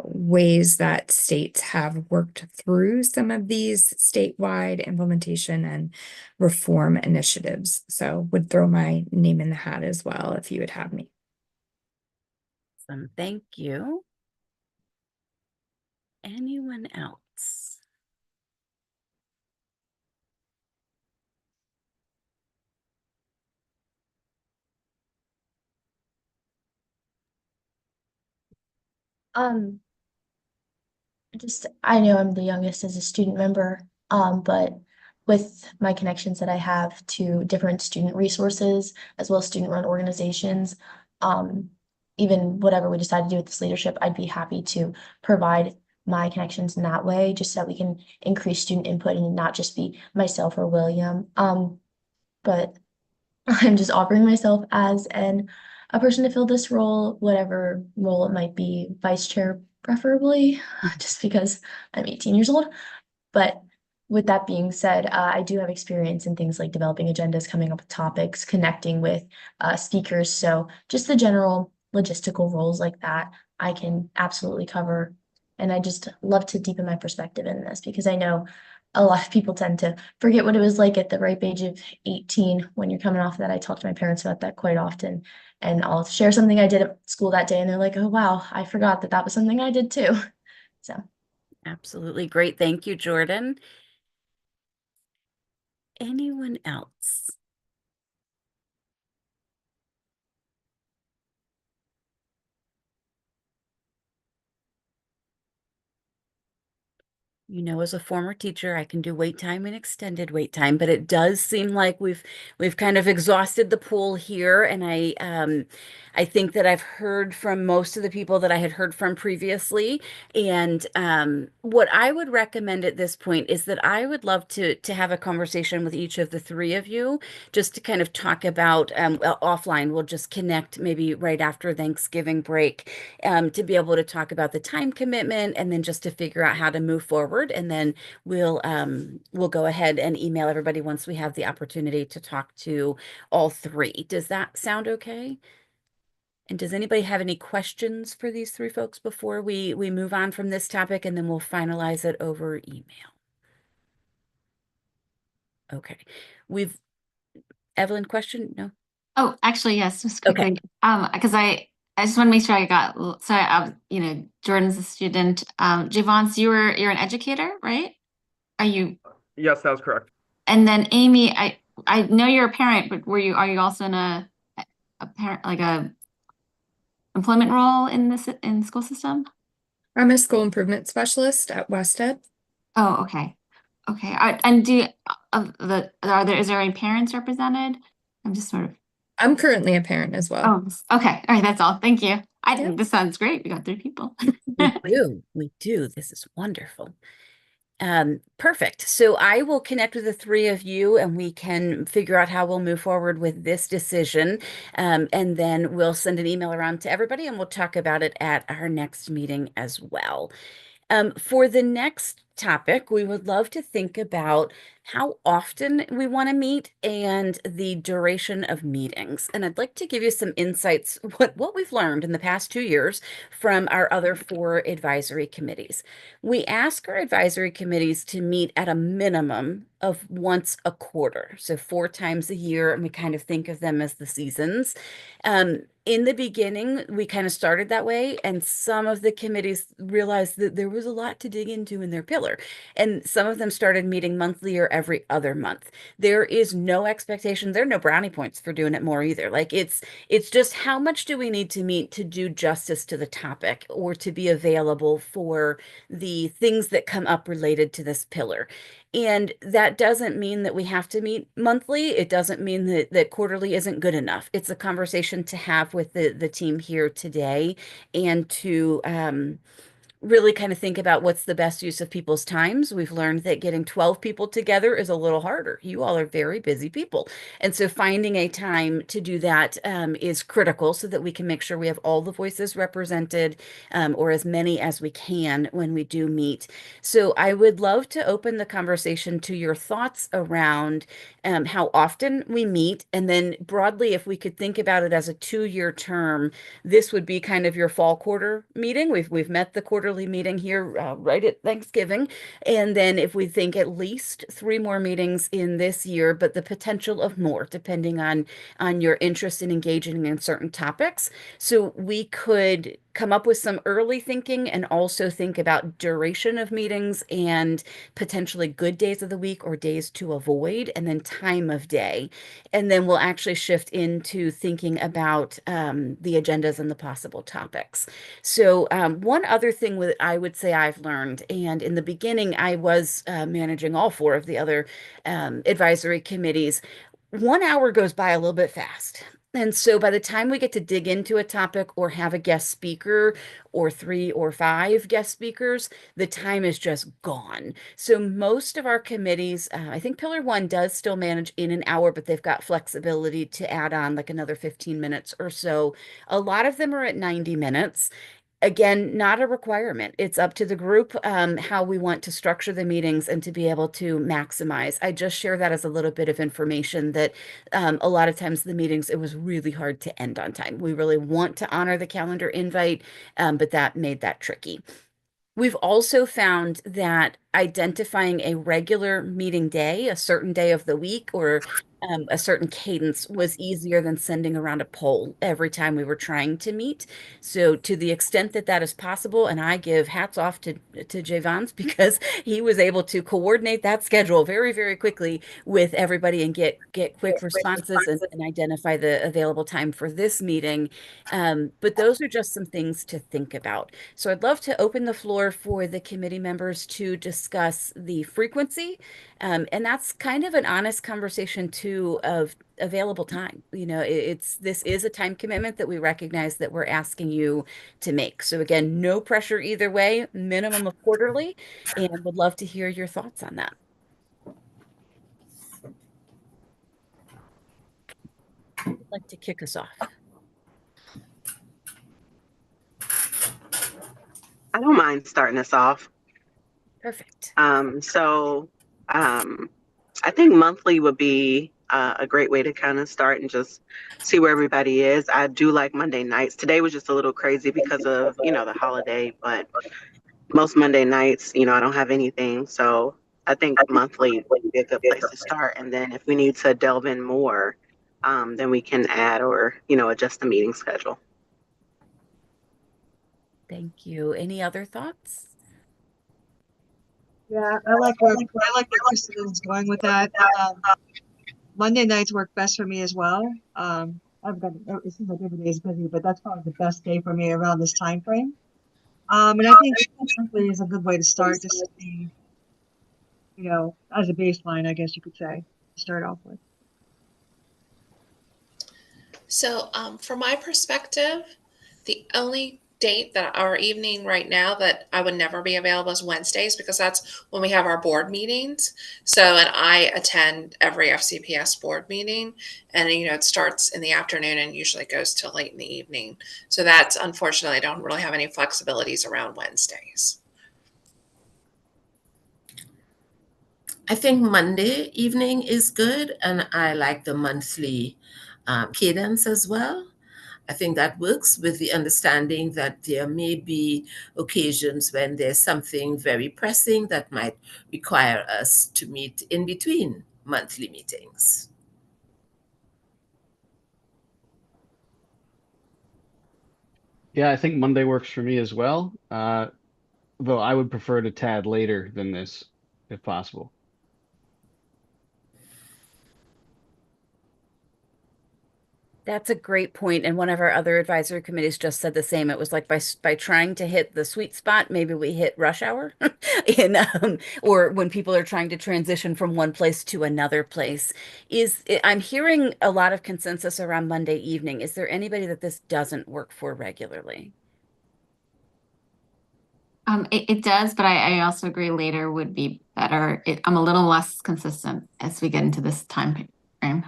ways that states have worked through some of these statewide implementation and reform initiatives. So would throw my name in the hat as well if you would have me. Awesome. Thank you. Anyone else? just I know I'm the youngest as a student member, but with my connections that I have to different student resources as well as student-run organizations, um, even whatever we decide to do with this leadership, I'd be happy to provide my connections in that way, just so that we can increase student input and not just be myself or William. But I'm just offering myself as a person to fill this role, whatever role it might be, vice chair preferably, just because I'm 18 years old. But with that being said, I do have experience in things like developing agendas, coming up with topics, connecting with speakers. So just the general logistical roles like that, I can absolutely cover. And I just love to deepen my perspective in this because I know a lot of people tend to forget what it was like at the ripe age of 18 when you're coming off that. I talk to my parents about that quite often, and I'll share something I did at school that day, and they're like, "Oh, wow, I forgot that that was something I did too." So. Absolutely great. Thank you, Jordan. Anyone else? You know, as a former teacher, I can do wait time and extended wait time, but it does seem like we've kind of exhausted the pool here, and I think that I've heard from most of the people that I had heard from previously. And what I would recommend at this point is that I would love to have a conversation with each of the three of you, just to kind of talk about well, offline. We'll just connect maybe right after Thanksgiving break, to be able to talk about the time commitment and then just to figure out how to move forward. And then we'll go ahead and email everybody once we have the opportunity to talk to all three. Does that sound okay? And does anybody have any questions for these three folks before we move on from this topic, and then we'll finalize it over email? Okay. Evelyn, question? No? Oh, actually, yes, just Okay. quickly. Because I just want to make sure I got, so Jordan's a student. Javance, you're an educator, right? Are you? Yes, that was correct. And then Amy, I know you're a parent, but are you also in a parent, like a employment role in the school system? I'm a school improvement specialist at Wested. Oh, okay. Okay. And is there any parents represented? I'm just sort of. I'm currently a parent as well. Oh, okay. All right. That's all. Thank you. I think Yep. this sounds great. We got 3 people. We do. This is wonderful. Perfect. So I will connect with the three of you and we can figure out how we'll move forward with this decision. And then we'll send an email around to everybody and we'll talk about it at our next meeting as well. For the next topic, we would love to think about how often we want to meet and the duration of meetings. And I'd like to give you some insights, what we've learned in the past 2 years from our other 4 advisory committees. We ask our advisory committees to meet at a minimum of once a quarter, so 4 times a year, and we kind of think of them as the seasons. In the beginning, we kind of started that way, and some of the committees realized that there was a lot to dig into in their pillar, and some of them started meeting monthly or every other month. There is no expectation, there are no brownie points for doing it more either. Like it's just how much do we need to meet to do justice to the topic or to be available for the things that come up related to this pillar. And that doesn't mean that we have to meet monthly. It doesn't mean that quarterly isn't good enough. It's a conversation to have with the team here today and to really kind of think about what's the best use of people's times. We've learned that getting 12 people together is a little harder. You all are very busy people. And so finding a time to do that is critical so that we can make sure we have all the voices represented, or as many as we can when we do meet. So I would love to open the conversation to your thoughts around how often we meet. And then broadly, if we could think about it as a 2-year term, this would be kind of your fall quarter meeting. We've met the quarterly meeting here right at Thanksgiving. And then if we think at least 3 more meetings in this year, but the potential of more, depending on your interest in engaging in certain topics. So we could come up with some early thinking and also think about duration of meetings and potentially good days of the week or days to avoid, and then time of day. And then we'll actually shift into thinking about the agendas and the possible topics. So one other thing that I would say I've learned, and in the beginning I was managing all four of the other advisory committees, 1 hour goes by a little bit fast. And so by the time we get to dig into a topic or have a guest speaker or 3 or 5 guest speakers, the time is just gone. So most of our committees, I think Pillar 1 does still manage in an hour, but they've got flexibility to add on like another 15 minutes or so. A lot of them are at 90 minutes. Again, not a requirement. It's up to the group how we want to structure the meetings and to be able to maximize. I just share that as a little bit of information that a lot of times the meetings, it was really hard to end on time. We really want to honor the calendar invite, but that made that tricky. We've also found that identifying a regular meeting day, a certain day of the week, or a certain cadence was easier than sending around a poll every time we were trying to meet. So to the extent that that is possible, and I give hats off to Javon's because he was able to coordinate that schedule very, very quickly with everybody and get quick responses and identify the available time for this meeting. But those are just some things to think about. So I'd love to open the floor for the committee members to discuss the frequency. And that's kind of an honest conversation too of available time. You know, this is a time commitment that we recognize that we're asking you to make. So again, no pressure either way, minimum of quarterly, and would love to hear your thoughts on that. I'd like to kick us off. I don't mind starting us off. Perfect. I think monthly would be a great way to kind of start and just see where everybody is. I do like Monday nights. Today was just a little crazy because of, the holiday, but most Monday nights, I don't have anything. So I think monthly would be a good place to start. And then if we need to delve in more, then we can add or, adjust the meeting schedule. Thank you. Any other thoughts? Yeah, I like where Kristen's going with that. Monday nights work best for me as well. It seems like every day is busy, but that's probably the best day for me around this time frame. And I think monthly is a good way to start, just to see, as a baseline, I guess you could say, to start off with. So from my perspective, the only date that our evening right now that I would never be available is Wednesdays, because that's when we have our board meetings. So, and I attend every FCPS board meeting, and it starts in the afternoon and usually goes till late in the evening. So that's, unfortunately, I don't really have any flexibilities around Wednesdays. I think Monday evening is good, and I like the monthly cadence as well. I think that works with the understanding that there may be occasions when there's something very pressing that might require us to meet in between monthly meetings. Yeah, I think Monday works for me as well, though I would prefer to tad later than this, if possible. That's a great point. And one of our other advisory committees just said the same. It was like by trying to hit the sweet spot, maybe we hit rush hour or when people are trying to transition from one place to another place. I'm hearing a lot of consensus around Monday evening. Is there anybody that this doesn't work for regularly? It does, but I also agree later would be better. I'm a little less consistent as we get into this time frame.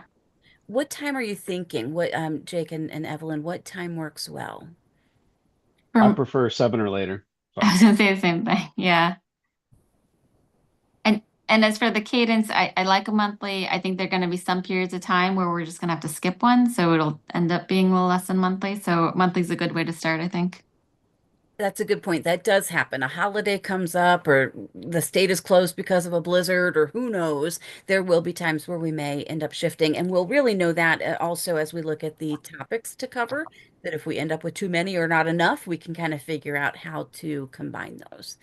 What time are you thinking? What, Jake and Evelyn, what time works well? I prefer 7 or later. I was gonna say the same thing. Yeah. And as for the cadence, I like a monthly. I think there are going to be some periods of time where we're just going to have to skip one, so it'll end up being a little less than monthly. So monthly is a good way to start, I think. That's a good point. That does happen. A holiday comes up, or the state is closed because of a blizzard, or who knows. There will be times where we may end up shifting, and we'll really know that also as we look at the topics to cover, that if we end up with too many or not enough, we can kind of figure out how to combine those.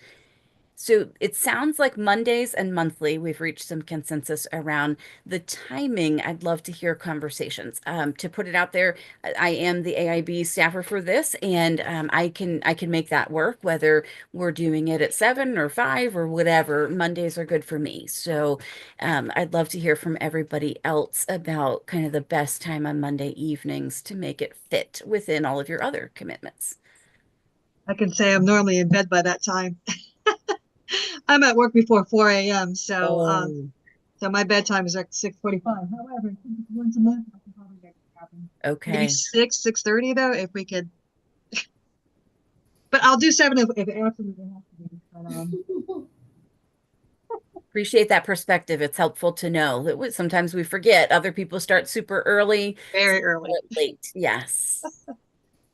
So it sounds like Mondays and monthly, we've reached some consensus around the timing. I'd love to hear conversations. To put it out there, I am the AIB staffer for this, and I can make that work, whether we're doing it at 7 or 5 or whatever. Mondays are good for me. So I'd love to hear from everybody else about kind of the best time on Monday evenings to make it fit within all of your other commitments. I can say I'm normally in bed by that time. I'm at work before 4 a.m. So so my bedtime is at 6:45. However, once a month I can probably make it happen. Maybe Okay. 6:30 though, if we could. But I'll do 7 if it absolutely has to be. But Appreciate that perspective. It's helpful to know that sometimes we forget other people start super early, very early. late. Yes.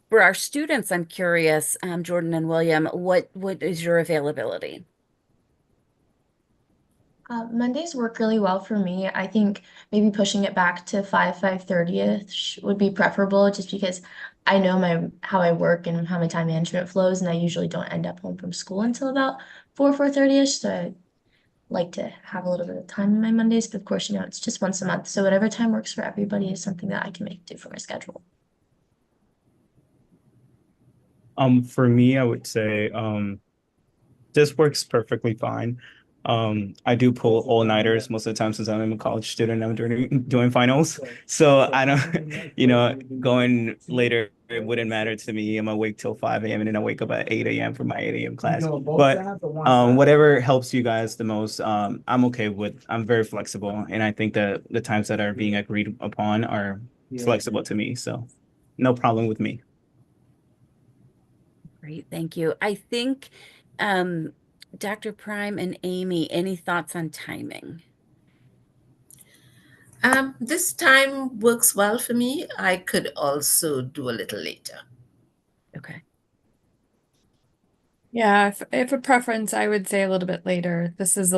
For our students, I'm curious, Jordan and William, what is your availability? Mondays work really well for me. I think maybe pushing it back to 5:30ish would be preferable just because I know how I work and how my time management flows, and I usually don't end up home from school until about 4:30ish. So I like to have a little bit of time on my Mondays, but of course, it's just once a month. So whatever time works for everybody is something that I can make do for my schedule. For me, I would say this works perfectly fine. I do pull all-nighters most of the time since I'm a college student. I'm doing finals, so I don't, going later, it wouldn't matter to me. I'm awake till 5 a.m. and then I wake up at 8 a.m. for my 8 a.m. class. But whatever helps you guys the most, I'm okay with. I'm very flexible, and I think that the times that are being agreed upon are flexible to me. So no problem with me. Great, thank you. I think Dr. Prime and Amy, any thoughts on timing? This time works well for me. I could also do a little later. Okay. Yeah, if a preference, I would say a little bit later. This is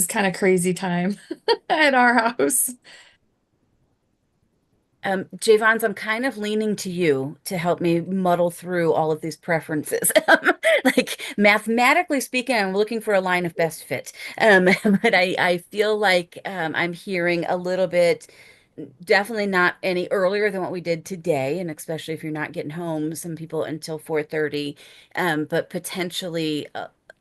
kind of crazy time at our house. Javons, I'm kind of leaning to you to help me muddle through all of these preferences. Like mathematically speaking, I'm looking for a line of best fit. But I feel like I'm hearing a little bit, definitely not any earlier than what we did today, and especially if you're not getting home, some people until 4:30, but potentially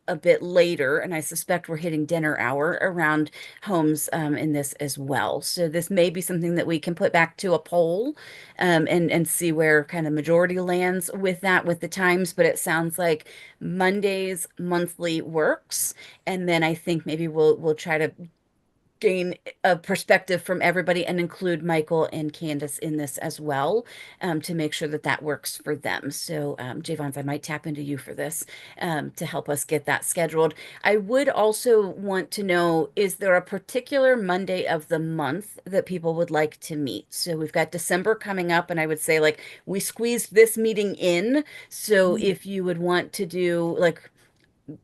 a bit later, and I suspect we're hitting dinner hour around homes in this as well. So this may be something that we can put back to a poll and see where kind of majority lands with that with the times. But it sounds like Mondays monthly works, and then I think maybe we'll try to gain a perspective from everybody and include Michael and Candace in this as well, to make sure that that works for them. So, Javons, I might tap into you for this, to help us get that scheduled. I would also want to know, is there a particular Monday of the month that people would like to meet? So we've got December coming up, and I would say like we squeezed this meeting in. So if you would want to do like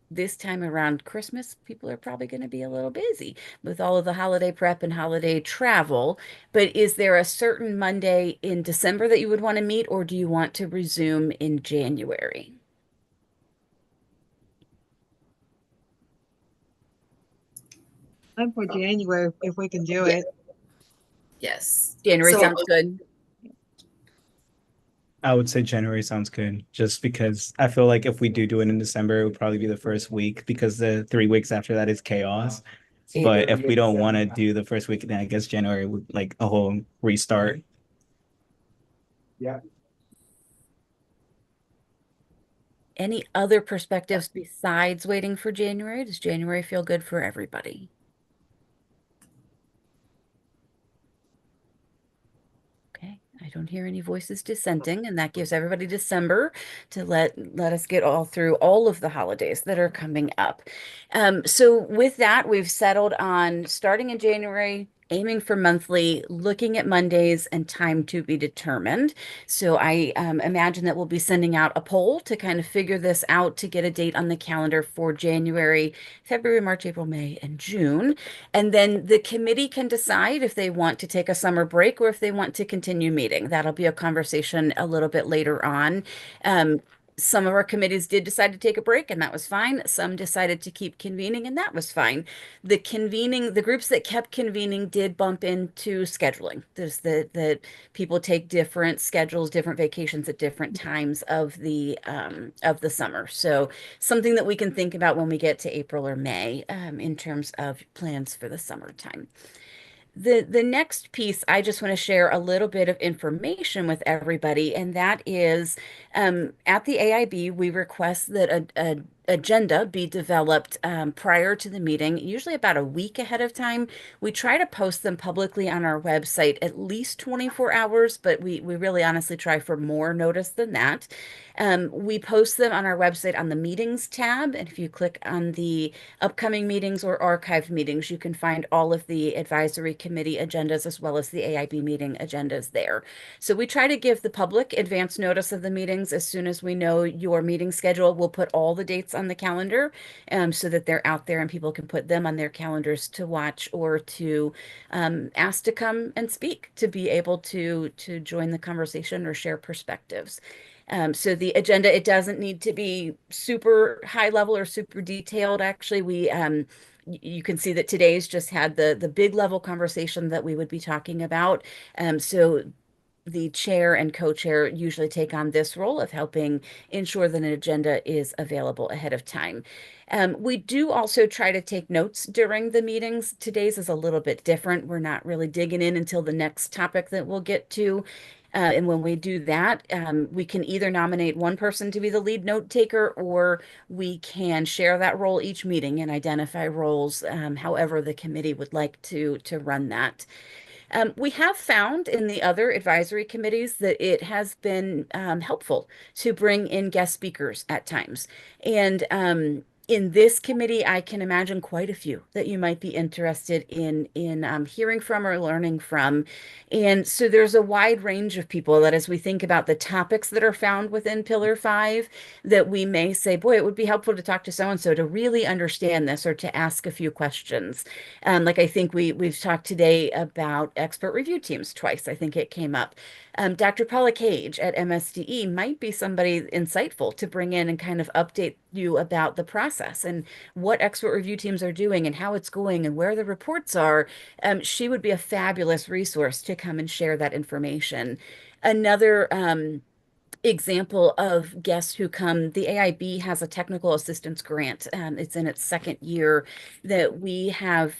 this time around Christmas, people are probably going to be a little busy with all of the holiday prep and holiday travel. But is there a certain Monday in December that you would want to meet, or do you want to resume in January? I'm for January if we can do it. Yes. January sounds good. I would say January sounds good, just because I feel like if we do it in December, it would probably be the first week because the 3 weeks after that is chaos. But if we don't want to do the first week, then I guess January would like a whole restart. Yeah. Any other perspectives besides waiting for January? Does January feel good for everybody? Okay, I don't hear any voices dissenting, and that gives everybody December to let us get all through all of the holidays that are coming up. So with that, we've settled on starting in January aiming for monthly, looking at Mondays, and time to be determined. So I imagine that we'll be sending out a poll to kind of figure this out to get a date on the calendar for January, February, March, April, May, and June. And then the committee can decide if they want to take a summer break or if they want to continue meeting. That'll be a conversation a little bit later on. Some of our committees did decide to take a break, and that was fine. Some decided to keep convening, and that was fine. The groups that kept convening did bump into scheduling. There's the people take different schedules, different vacations at different times of the summer. So something that we can think about when we get to April or May in terms of plans for the summertime. The next piece, I just want to share a little bit of information with everybody, and that is at the AIB, we request that a agenda be developed prior to the meeting, usually about a week ahead of time. We try to post them publicly on our website at least 24 hours, but we really honestly try for more notice than that. We post them on our website on the meetings tab, and if you click on the upcoming meetings or archived meetings, you can find all of the advisory committee agendas as well as the AIB meeting agendas there. So we try to give the public advance notice of the meetings as soon as we know your meeting schedule. We'll put all the dates on the calendar so that they're out there and people can put them on their calendars to watch or to ask to come and speak, to be able to join the conversation or share perspectives. So the agenda, it doesn't need to be super high level or super detailed. Actually, you can see that today's just had the big level conversation that we would be talking about. So the chair and co-chair usually take on this role of helping ensure that an agenda is available ahead of time. We do also try to take notes during the meetings. Today's is a little bit different. We're not really digging in until the next topic that we'll get to. And when we do that, we can either nominate one person to be the lead note taker, or we can share that role each meeting and identify roles however the committee would like to run that. We have found in the other advisory committees that it has been helpful to bring in guest speakers at times. And in this committee, I can imagine quite a few that you might be interested in hearing from or learning from. And so there's a wide range of people that as we think about the topics that are found within Pillar 5, that we may say, boy, it would be helpful to talk to so-and-so to really understand this or to ask a few questions. Like I think we've talked today about expert review teams twice. I think it came up. Dr. Paula Cage at MSDE might be somebody insightful to bring in and kind of update you about the process and what expert review teams are doing and how it's going and where the reports are. She would be a fabulous resource to come and share that information. Another example of guests who come, the AIB has a technical assistance grant. It's in its second year that we have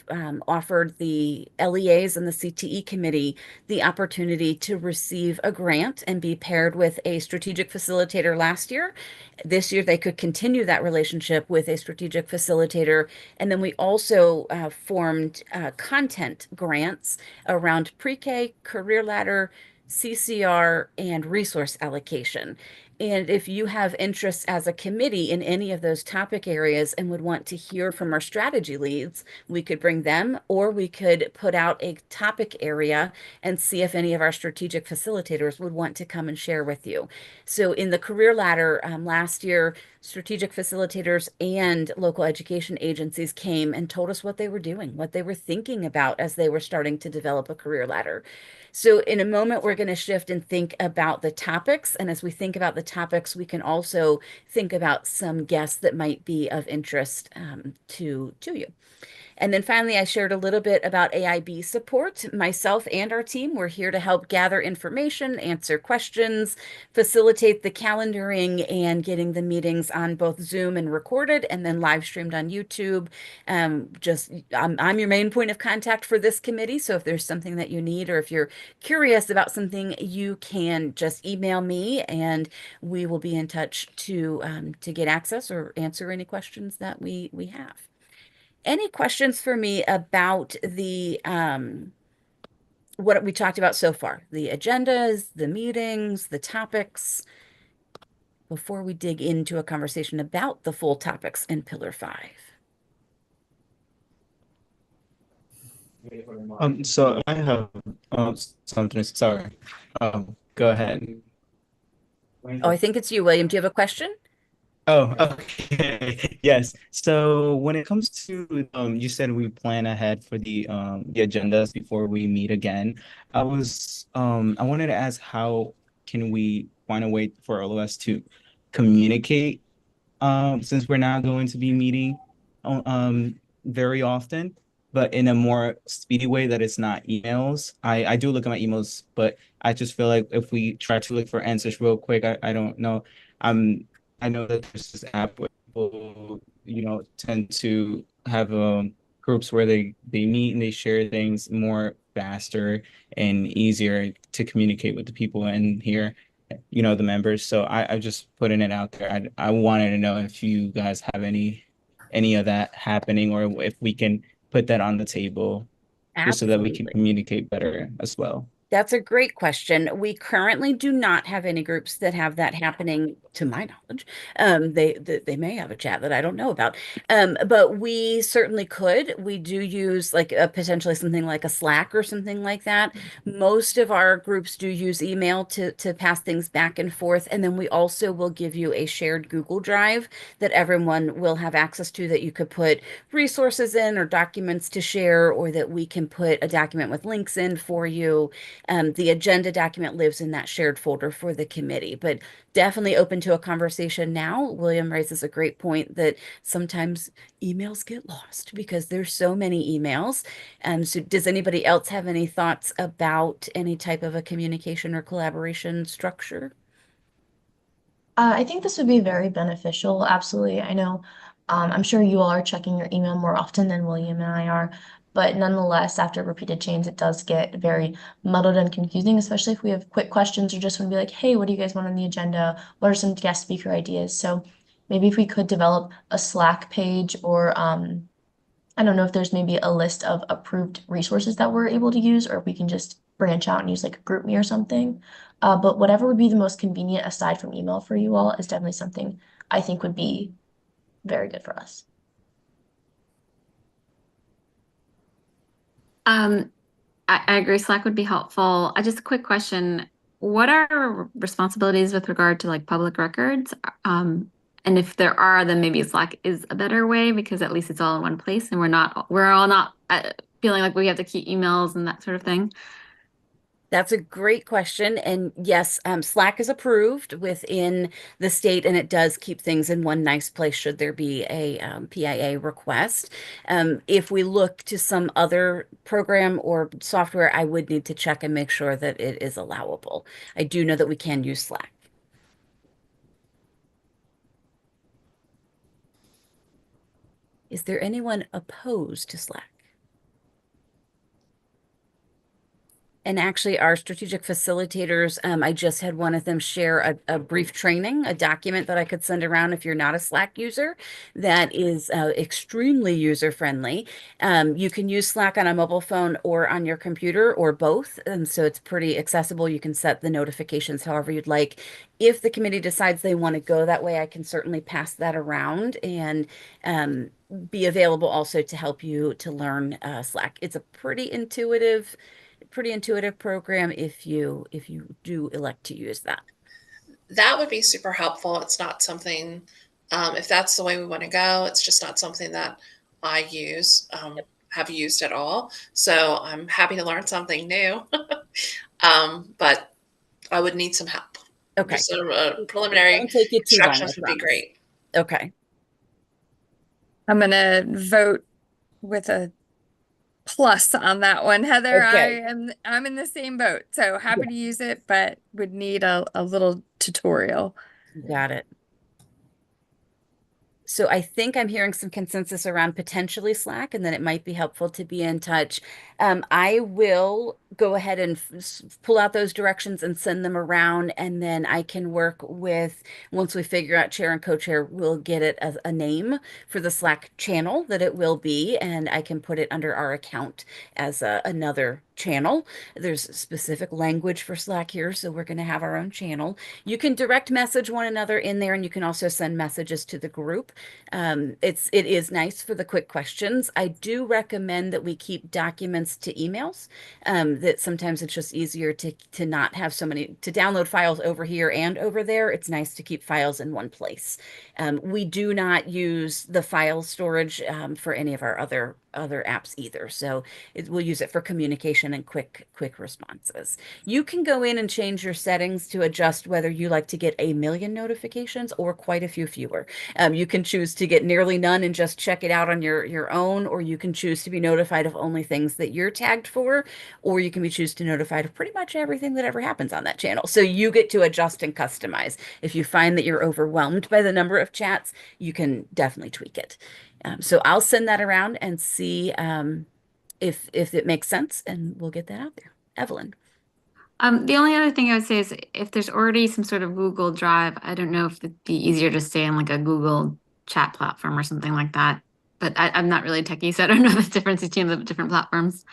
offered the LEAs and the CTE committee the opportunity to receive a grant and be paired with a strategic facilitator last year. This year, they could continue that relationship with a strategic facilitator. And then we also formed content grants around pre-K, career ladder, CCR, and resource allocation. And if you have interest as a committee in any of those topic areas and would want to hear from our strategy leads, we could bring them, or we could put out a topic area and see if any of our strategic facilitators would want to come and share with you. So in the career ladder last year, strategic facilitators and local education agencies came and told us what they were doing, what they were thinking about as they were starting to develop a career ladder. So in a moment, we're going to shift and think about the topics. And as we think about the topics, we can also think about some guests that might be of interest to you. And then finally, I shared a little bit about AIB support. Myself and our team, we're here to help gather information, answer questions, facilitate the calendaring and getting the meetings on both Zoom and recorded and then live streamed on YouTube. I'm your main point of contact for this committee. So if there's something that you need, or if you're curious about something, you can just email me and we will be in touch to get access or answer any questions that we have. Any questions for me about the what we talked about so far? The agendas, the meetings, the topics, before we dig into a conversation about the full topics in Pillar 5. So I have something. Sorry. Go ahead. Oh, I think it's you, William. Do you have a question? Oh, okay. Yes. So when it comes to you said we plan ahead for the agendas before we meet again. I wanted to ask how can we find a way for all of us to communicate since we're not going to be meeting very often, but in a more speedy way that it's not emails. I do look at my emails, but I just feel like if we try to look for answers real quick, I don't know. Um, I know that there's this app where people, tend to have groups where they meet and they share things more faster and easier to communicate with the people in here, the members. So I just putting it out there. I wanted to know if you guys have any of that happening or if we can put that on the table just so that we can Absolutely. communicate better as well. That's a great question. We currently do not have any groups that have that happening, to my knowledge. They may have a chat that I don't know about, but we certainly could. We do use like potentially something like a Slack or something like that. Most of our groups do use email to pass things back and forth, and then we also will give you a shared Google Drive that everyone will have access to that you could put resources in or documents to share, or that we can put a document with links in for you. The agenda document lives in that shared folder for the committee, but definitely open to a conversation now. William raises a great point that sometimes emails get lost because there's so many emails. So does anybody else have any thoughts about any type of a communication or collaboration structure? I think this would be very beneficial. Absolutely. I know, I'm sure you all are checking your email more often than William and I are, but nonetheless, after repeated change, it does get very muddled and confusing, especially if we have quick questions or just want to be like, hey, what do you guys want on the agenda? What are some guest speaker ideas? So maybe if we could develop a Slack page or I don't know if there's maybe a list of approved resources that we're able to use, or if we can just branch out and use like a GroupMe or something. But whatever would be the most convenient aside from email for you all is definitely something I think would be very good for us. I agree. Slack would be helpful. Just a quick question. What are responsibilities with regard to like public records? And if there are, then maybe Slack is a better way because at least it's all in one place and we're all not feeling like we have to keep emails and that sort of thing. That's a great question. And yes, Slack is approved within the state, and it does keep things in one nice place should there be a PIA request. If we look to some other program or software, I would need to check and make sure that it is allowable. I do know that we can use Slack. Is there anyone opposed to Slack? And actually, our strategic facilitators, I just had one of them share a brief training, a document that I could send around if you're not a Slack user that is extremely user-friendly. You can use Slack on a mobile phone or on your computer or both. And so it's pretty accessible. You can set the notifications however you'd like. If the committee decides they want to go that way, I can certainly pass that around and be available also to help you to learn Slack. It's a pretty intuitive program if you do elect to use that. That would be super helpful. It's not something, if that's the way we want to go, it's just not something that I have used at all. So I'm happy to learn something new. But I would need some help. Okay. Just a preliminary Don't take you too long, I instructions would be promise. great. Okay. I'm gonna vote with a plus on that one, Heather. Okay. I'm in the same boat. So happy to use it, but would need a little tutorial. Got it. So I think I'm hearing some consensus around potentially Slack, and then it might be helpful to be in touch. I will go ahead and pull out those directions and send them around, and then I can work with, once we figure out chair and co-chair, we'll get it as a name for the Slack channel that it will be, and I can put it under our account as another channel. There's specific language for Slack here, so we're going to have our own channel. You can direct message one another in there, and you can also send messages to the group. It is nice for the quick questions. I do recommend that we keep documents to emails. That sometimes it's just easier to not have so many to download files over here and over there. It's nice to keep files in one place. We do not use the file storage for any of our other apps either. So we'll use it for communication and quick responses. You can go in and change your settings to adjust whether you like to get 1 million notifications or quite a few fewer. You can choose to get nearly none and just check it out on your own, or you can choose to be notified of only things that you're tagged for, or you can choose to notified of pretty much everything that ever happens on that channel. So you get to adjust and customize. If you find that you're overwhelmed by the number of chats, you can definitely tweak it. So I'll send that around and see if it makes sense, and we'll get that out there. Evelyn. The only other thing I would say is if there's already some sort of Google Drive, I don't know if it'd be easier to stay on like a Google chat platform or something like that. But I'm not really techie, so I don't know the difference between the different platforms.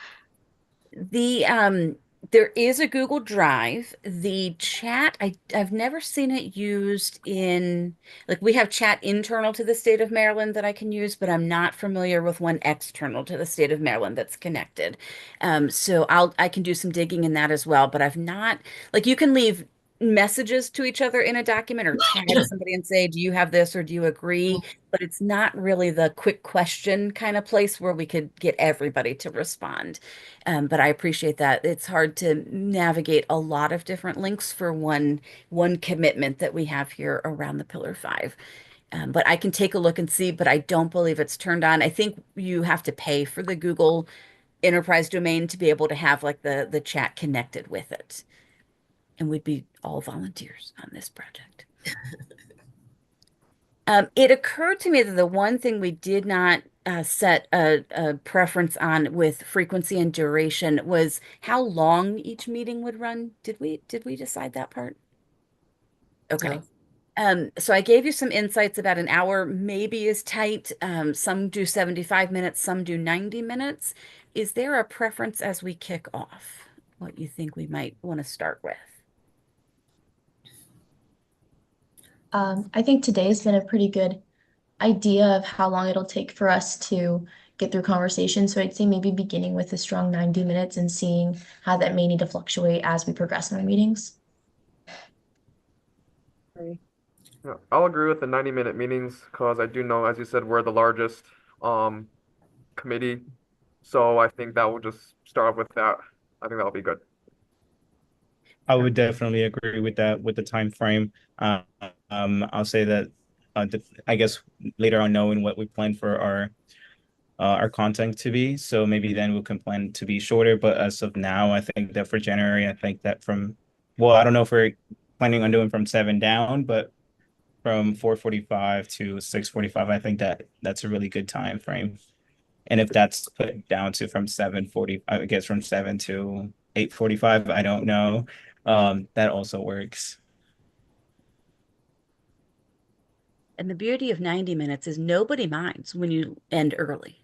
There is a Google Drive. The chat, I've never seen it used in, like, we have chat internal to the state of Maryland that I can use, but I'm not familiar with one external to the state of Maryland that's connected. So I can do some digging in that as well, but I've not, like, you can leave messages to each other in a document or tag somebody and say, do you have this or do you agree? But it's not really the quick question kind of place where we could get everybody to respond. But I appreciate that. It's hard to navigate a lot of different links for one commitment that we have here around the Pillar 5. But I can take a look and see, but I don't believe it's turned on. I think you have to pay for the Google enterprise domain to be able to have like the chat connected with it. And we'd be all volunteers on this project. It occurred to me that the one thing we did not set a preference on with frequency and duration was how long each meeting would run. Did we decide that part? Okay. No. So I gave you some insights about an hour maybe is tight. Some do 75 minutes, some do 90 minutes. Is there a preference as we kick off? What you think we might want to start with? I think today's been a pretty good idea of how long it'll take for us to get through conversation. So I'd say maybe beginning with a strong 90 minutes and seeing how that may need to fluctuate as we progress in our meetings. Yeah, I'll agree with the 90-minute meetings because I do know, as you said, we're the largest committee. So I think that will just start off with that. I think that'll be good. I would definitely agree with that, with the time frame. I'll say that I guess later on knowing what we plan for our content to be. So maybe then we can plan to be shorter. But as of now, I think that for January, I think that I don't know if we're planning on doing from 7 down, but from 4:45 to 6:45, I think that's a really good time frame. And if that's put down to from 7:40, I guess from 7 to 8:45, I don't know. That also works. And the beauty of 90 minutes is nobody minds when you end early.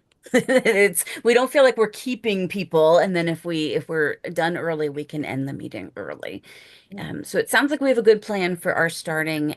We don't feel like we're keeping people, and then if we're done early, we can end the meeting early. So it sounds like we have a good plan for our starting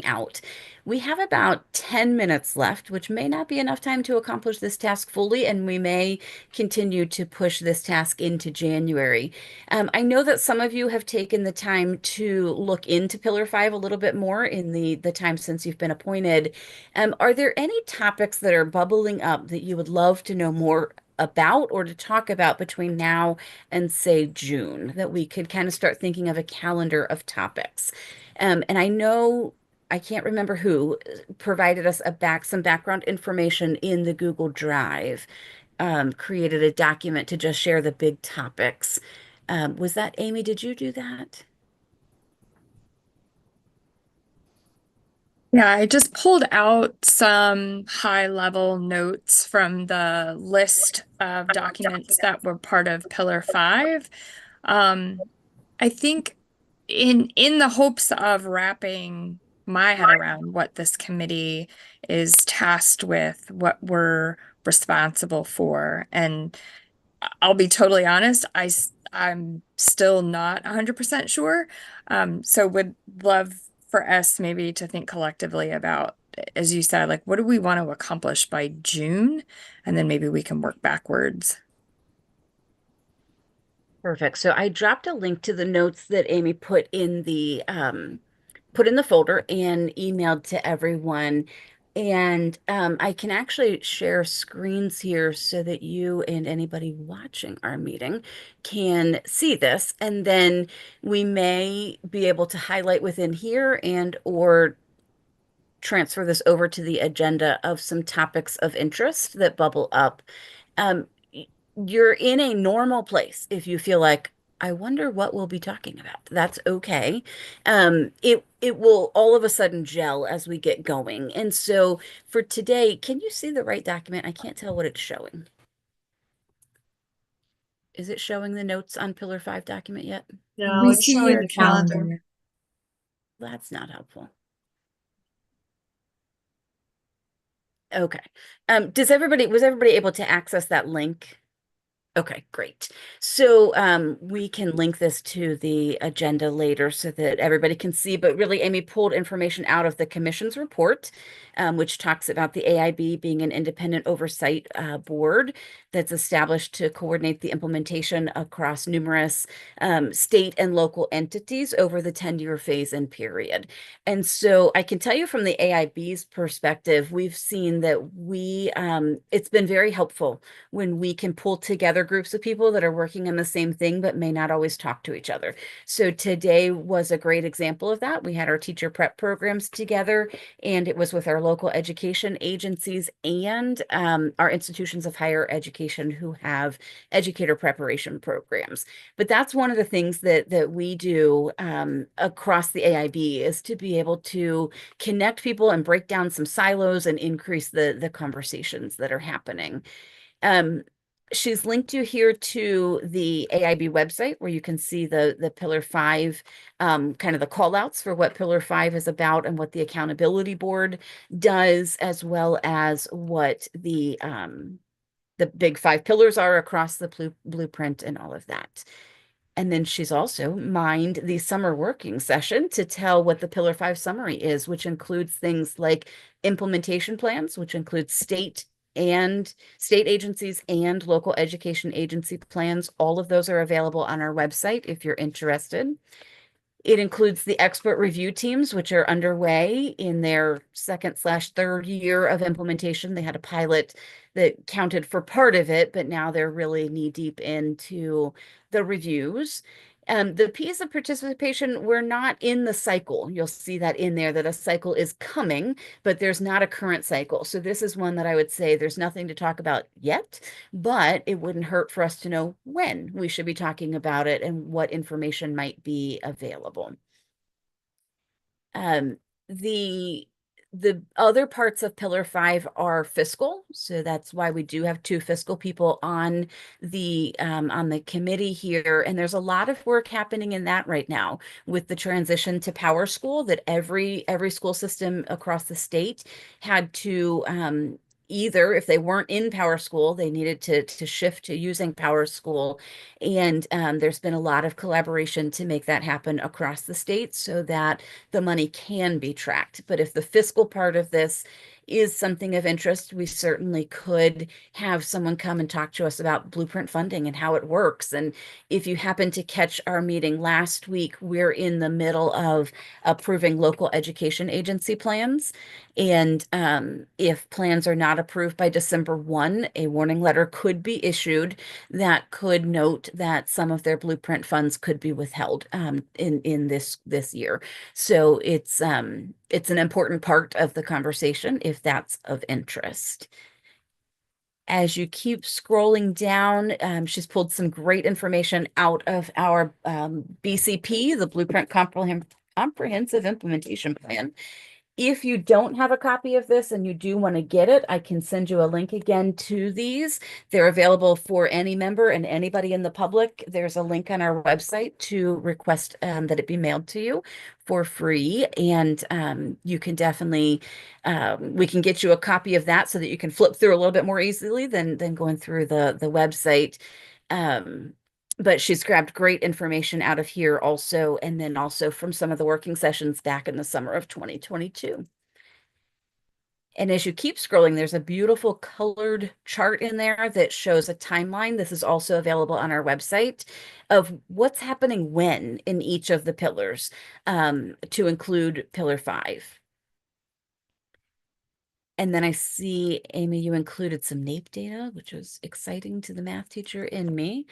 out. We have about 10 minutes left, which may not be enough time to accomplish this task fully, and we may continue to push this task into January. I know that some of you have taken the time to look into Pillar 5 a little bit more in the time since you've been appointed. Are there any topics that are bubbling up that you would love to know more about or to talk about between now and say June, that we could kind of start thinking of a calendar of topics? And I know I can't remember who provided us some background information in the Google Drive, created a document to just share the big topics. Was that Amy? Did you do that? Yeah, I just pulled out some high-level notes from the list of documents that were part of Pillar 5. I think in the hopes of wrapping my head around what this committee is tasked with, what we're responsible for, and I'll be totally honest, I'm still not 100% sure. So would love for us maybe to think collectively about, as you said, like what do we want to accomplish by June? And then maybe we can work backwards. Perfect. So I dropped a link to the notes that Amy put in the folder and emailed to everyone. And I can actually share screens here so that you and anybody watching our meeting can see this. And then we may be able to highlight within here and or transfer this over to the agenda of some topics of interest that bubble up. You're in a normal place if you feel like, I wonder what we'll be talking about. That's okay. It will all of a sudden gel as we get going. And so for today, can you see the right document? I can't tell what it's showing. Is it showing the notes on Pillar 5 document yet? No, We it's see showing your the calendar. That's not helpful. Okay. Was everybody able to access that link? Okay, great. So we can link this to the agenda later so that everybody can see. But really, Amy pulled information out of the commission's report, which talks about the AIB being an independent oversight board that's established to coordinate the implementation across numerous state and local entities over the 10-year phase-in period. And so I can tell you from the AIB's perspective, we've seen that it's been very helpful when we can pull together groups of people that are working on the same thing but may not always talk to each other. So today was a great example of that. We had our teacher prep programs together, and it was with our local education agencies and our institutions of higher education who have educator preparation programs. But that's one of the things that we do across the AIB is to be able to connect people and break down some silos and increase the conversations that are happening. She's linked you here to the AIB website where you can see the Pillar 5, kind of the call outs for what Pillar 5 is about and what the accountability board does, as well as what the big 5 pillars are across the blueprint and all of that. And then she's also mined the summer working session to tell what the Pillar 5 summary is, which includes things like implementation plans, which includes state agencies and local education agency plans. All of those are available on our website if you're interested. It includes the expert review teams, which are underway in their 2nd/3rd year of implementation. They had a pilot that counted for part of it, but now they're really knee deep into the reviews. The piece of participation, we're not in the cycle. You'll see that in there that a cycle is coming, but there's not a current cycle. So this is one that I would say there's nothing to talk about yet, but it wouldn't hurt for us to know when we should be talking about it and what information might be available. The other parts of Pillar 5 are fiscal. So that's why we do have 2 fiscal people on the committee here. And there's a lot of work happening in that right now with the transition to PowerSchool that every school system across the state had to either, if they weren't in PowerSchool, they needed to shift to using PowerSchool. And there's been a lot of collaboration to make that happen across the state so that the money can be tracked. But if the fiscal part of this is something of interest, we certainly could have someone come and talk to us about blueprint funding and how it works. And if you happen to catch our meeting last week, we're in the middle of approving local education agency plans. And if plans are not approved by December 1, a warning letter could be issued that could note that some of their blueprint funds could be withheld in this year. So it's an important part of the conversation if that's of interest. As you keep scrolling down, she's pulled some great information out of our BCP, the Blueprint Comprehensive Implementation Plan. If you don't have a copy of this and you do want to get it, I can send you a link again to these. They're available for any member and anybody in the public. There's a link on our website to request that it be mailed to you for free. And you can definitely, we can get you a copy of that so that you can flip through a little bit more easily than going through the website. But she's grabbed great information out of here also, and then also from some of the working sessions back in the summer of 2022. And as you keep scrolling, there's a beautiful colored chart in there that shows a timeline. This is also available on our website of what's happening when in each of the pillars, to include pillar 5. And then I see, Amy, you included some NAEP data, which was exciting to the math teacher in me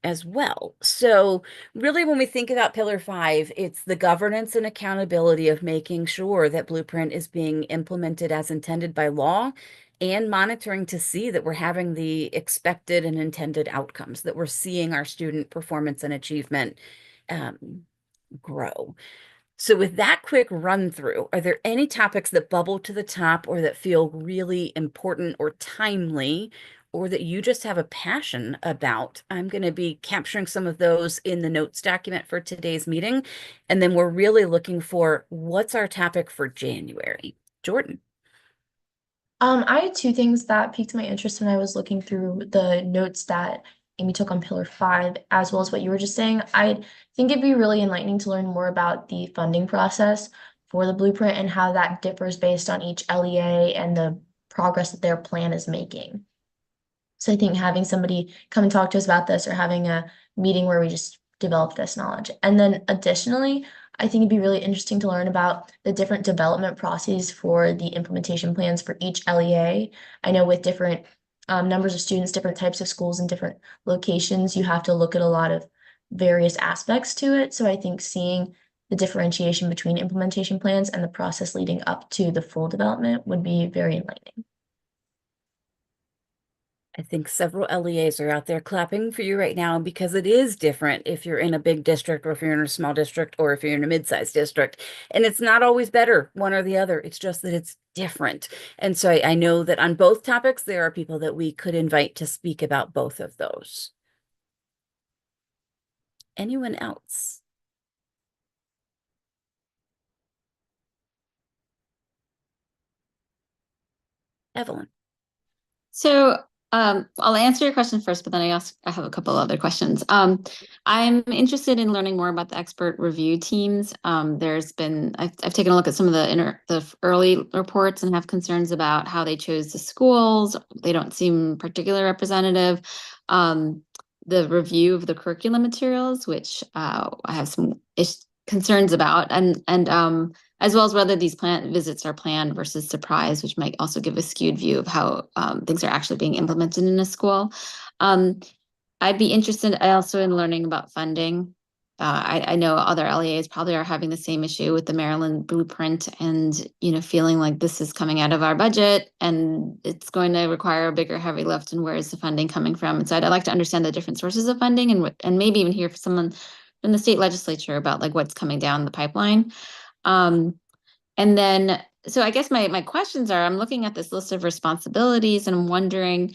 as well. So really, when we think about pillar 5, it's the governance and accountability of making sure that Blueprint is being implemented as intended by law, and monitoring to see that we're having the expected and intended outcomes, that we're seeing our student performance and achievement grow. So with that quick run through, are there any topics that bubble to the top or that feel really important or timely, or that you just have a passion about? I'm going to be capturing some of those in the notes document for today's meeting. And then we're really looking for what's our topic for January. Jordan. I had 2 things that piqued my interest when I was looking through the notes that Amy took on pillar 5, as well as what you were just saying. I think it'd be really enlightening to learn more about the funding process for the Blueprint and how that differs based on each LEA and the progress that their plan is making. So I think having somebody come and talk to us about this, or having a meeting where we just develop this knowledge. And then additionally, I think it'd be really interesting to learn about the different development processes for the implementation plans for each LEA. I know with different numbers of students, different types of schools, and different locations, you have to look at a lot of various aspects to it. So I think seeing the differentiation between implementation plans and the process leading up to the full development would be very enlightening. I think several LEAs are out there clapping for you right now, because it is different if you're in a big district, or if you're in a small district, or if you're in a mid-sized district. And it's not always better, one or the other. It's just that it's different. And so I know that on both topics, there are people that we could invite to speak about both of those. Anyone else? Evelyn. So I'll answer your question first, but then I have a couple other questions. I'm interested in learning more about the expert review teams. I've taken a look at some of the early reports and have concerns about how they chose the schools. They don't seem particularly representative. The review of the curriculum materials, which I have some concerns about, and as well as whether these visits are planned versus surprise, which might also give a skewed view of how things are actually being implemented in a school. I'd be interested also in learning about funding. I know other LEAs probably are having the same issue with the Maryland Blueprint, and feeling like this is coming out of our budget and it's going to require a bigger heavy lift, and where is the funding coming from? And so I'd like to understand the different sources of funding, and maybe even hear from someone in the state legislature about like what's coming down the pipeline. And then, so I guess my questions are, I'm looking at this list of responsibilities and I'm wondering,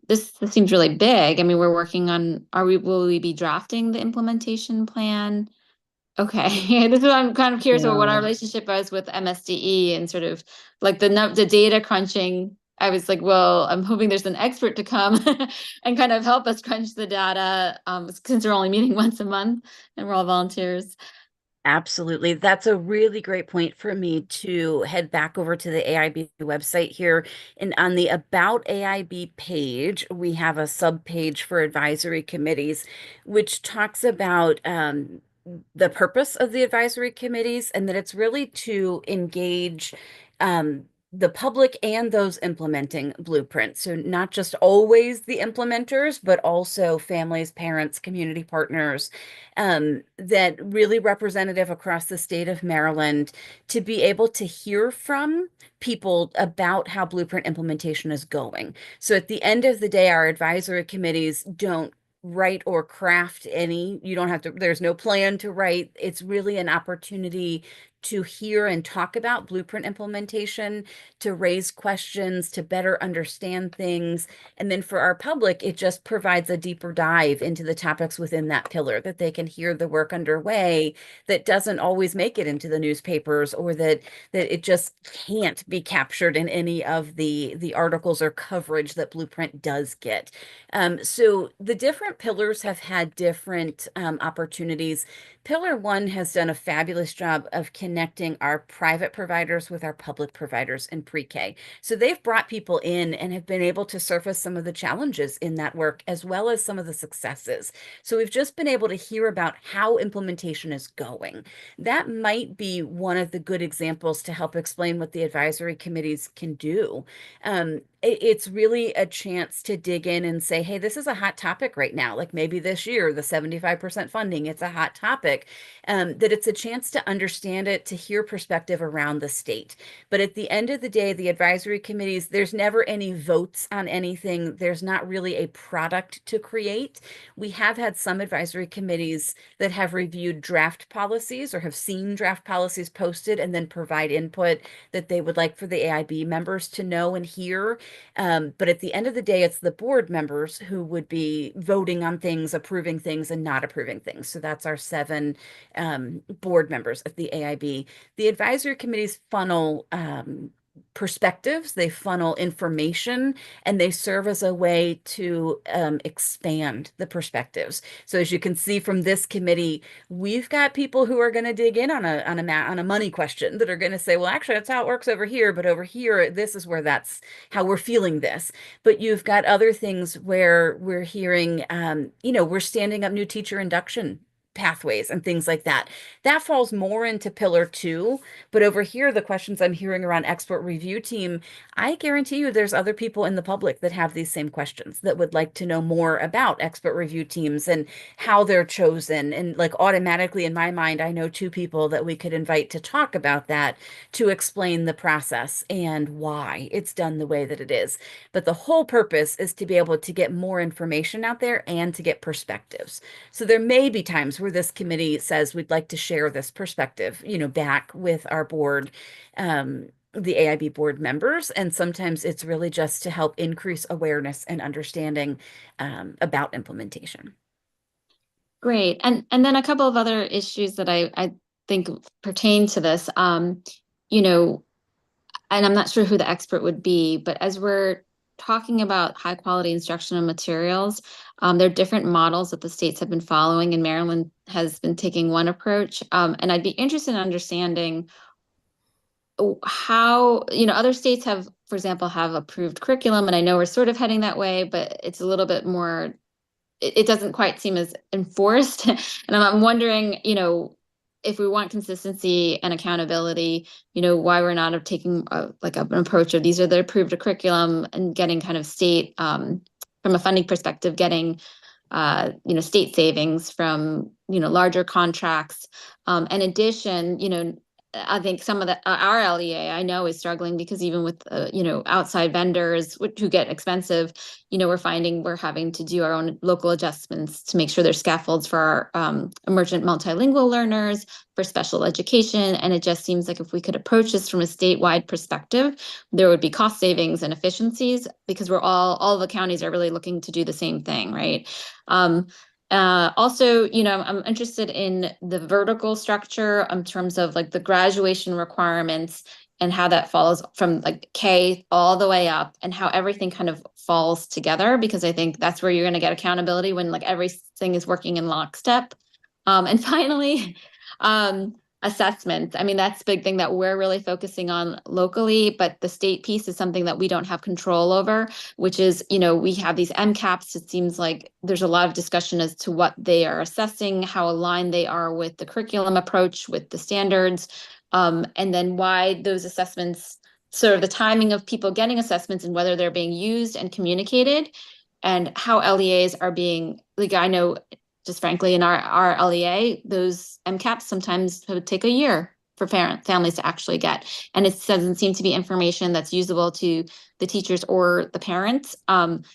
this seems really big. I mean, we're working on, will we be drafting the implementation plan? Okay, this is what I'm kind of curious about, what our relationship is with MSDE and sort of like the data crunching. I was like, well, I'm hoping there's an expert to come and kind of help us crunch the data, since we're only meeting once a month and we're all volunteers. Absolutely. That's a really great point for me to head back over to the AIB website here. And on the About AIB page, we have a sub-page for advisory committees, which talks about the purpose of the advisory committees, and that it's really to engage the public and those implementing Blueprint. So not just always the implementers, but also families, parents, community partners, that really representative across the state of Maryland, to be able to hear from people about how Blueprint implementation is going. So at the end of the day, our advisory committees don't write or craft any, you don't have to, there's no plan to write. It's really an opportunity to hear and talk about blueprint implementation, to raise questions, to better understand things. And then for our public, it just provides a deeper dive into the topics within that pillar, that they can hear the work underway that doesn't always make it into the newspapers, or that it just can't be captured in any of the articles or coverage that Blueprint does get. So the different pillars have had different opportunities. Pillar 1 has done a fabulous job of connecting our private providers with our public providers in pre-K. So they've brought people in and have been able to surface some of the challenges in that work, as well as some of the successes. So we've just been able to hear about how implementation is going. That might be one of the good examples to help explain what the advisory committees can do. It's really a chance to dig in and say, hey, this is a hot topic right now. Like maybe this year, the 75% funding, it's a hot topic, that it's a chance to understand it, to hear perspective around the state. But at the end of the day, the advisory committees, there's never any votes on anything. There's not really a product to create. We have had some advisory committees that have reviewed draft policies or have seen draft policies posted and then provide input that they would like for the AIB members to know and hear. But at the end of the day, it's the board members who would be voting on things, approving things, and not approving things. So that's our 7 board members at the AIB. The advisory committees funnel perspectives, they funnel information, and they serve as a way to expand the perspectives. So as you can see from this committee, we've got people who are going to dig in on a money question, that are going to say, well, actually, that's how it works over here, but over here, this is where that's how we're feeling this. But you've got other things where we're hearing, we're standing up new teacher induction pathways and things like that. That falls more into pillar 2, but over here, the questions I'm hearing around expert review team, I guarantee you there's other people in the public that have these same questions, that would like to know more about expert review teams and how they're chosen. And like automatically in my mind, I know 2 people that we could invite to talk about that, to explain the process and why it's done the way that it is. But the whole purpose is to be able to get more information out there and to get perspectives. So there may be times where this committee says we'd like to share this perspective, back with our board, the AIB board members. And sometimes it's really just to help increase awareness and understanding about implementation. Great. And then a couple of other issues that I think pertain to this, and I'm not sure who the expert would be, but as we're talking about high quality instructional materials, there are different models that the states have been following, and Maryland has been taking one approach. And I'd be interested in understanding how, other states have, for example, have approved curriculum, and I know we're sort of heading that way, but it's a little bit more, it doesn't quite seem as enforced. And I'm wondering, if we want consistency and accountability, why we're not taking an approach of these are the approved curriculum, and getting kind of state, from a funding perspective, getting, state savings from, larger contracts. In addition, I think some of our LEA I know is struggling because even with, outside vendors who get expensive, we're finding we're having to do our own local adjustments to make sure there's scaffolds for our emergent multilingual learners, for special education. And it just seems like if we could approach this from a statewide perspective, there would be cost savings and efficiencies, because all the counties are really looking to do the same thing, right? Also, I'm interested in the vertical structure in terms of like the graduation requirements and how that follows from like K all the way up, and how everything kind of falls together, because I think that's where you're going to get accountability, when like everything is working in lockstep. And finally, assessments. I mean, that's a big thing that we're really focusing on locally, but the state piece is something that we don't have control over, which is, we have these MCAPs. It seems like there's a lot of discussion as to what they are assessing, how aligned they are with the curriculum approach, with the standards, and then why those assessments, sort of the timing of people getting assessments and whether they're being used and communicated, and how LEAs are being, like, I know just frankly, in our LEA, those MCAPs sometimes would take a year for families to actually get. And it doesn't seem to be information that's usable to the teachers or the parents. And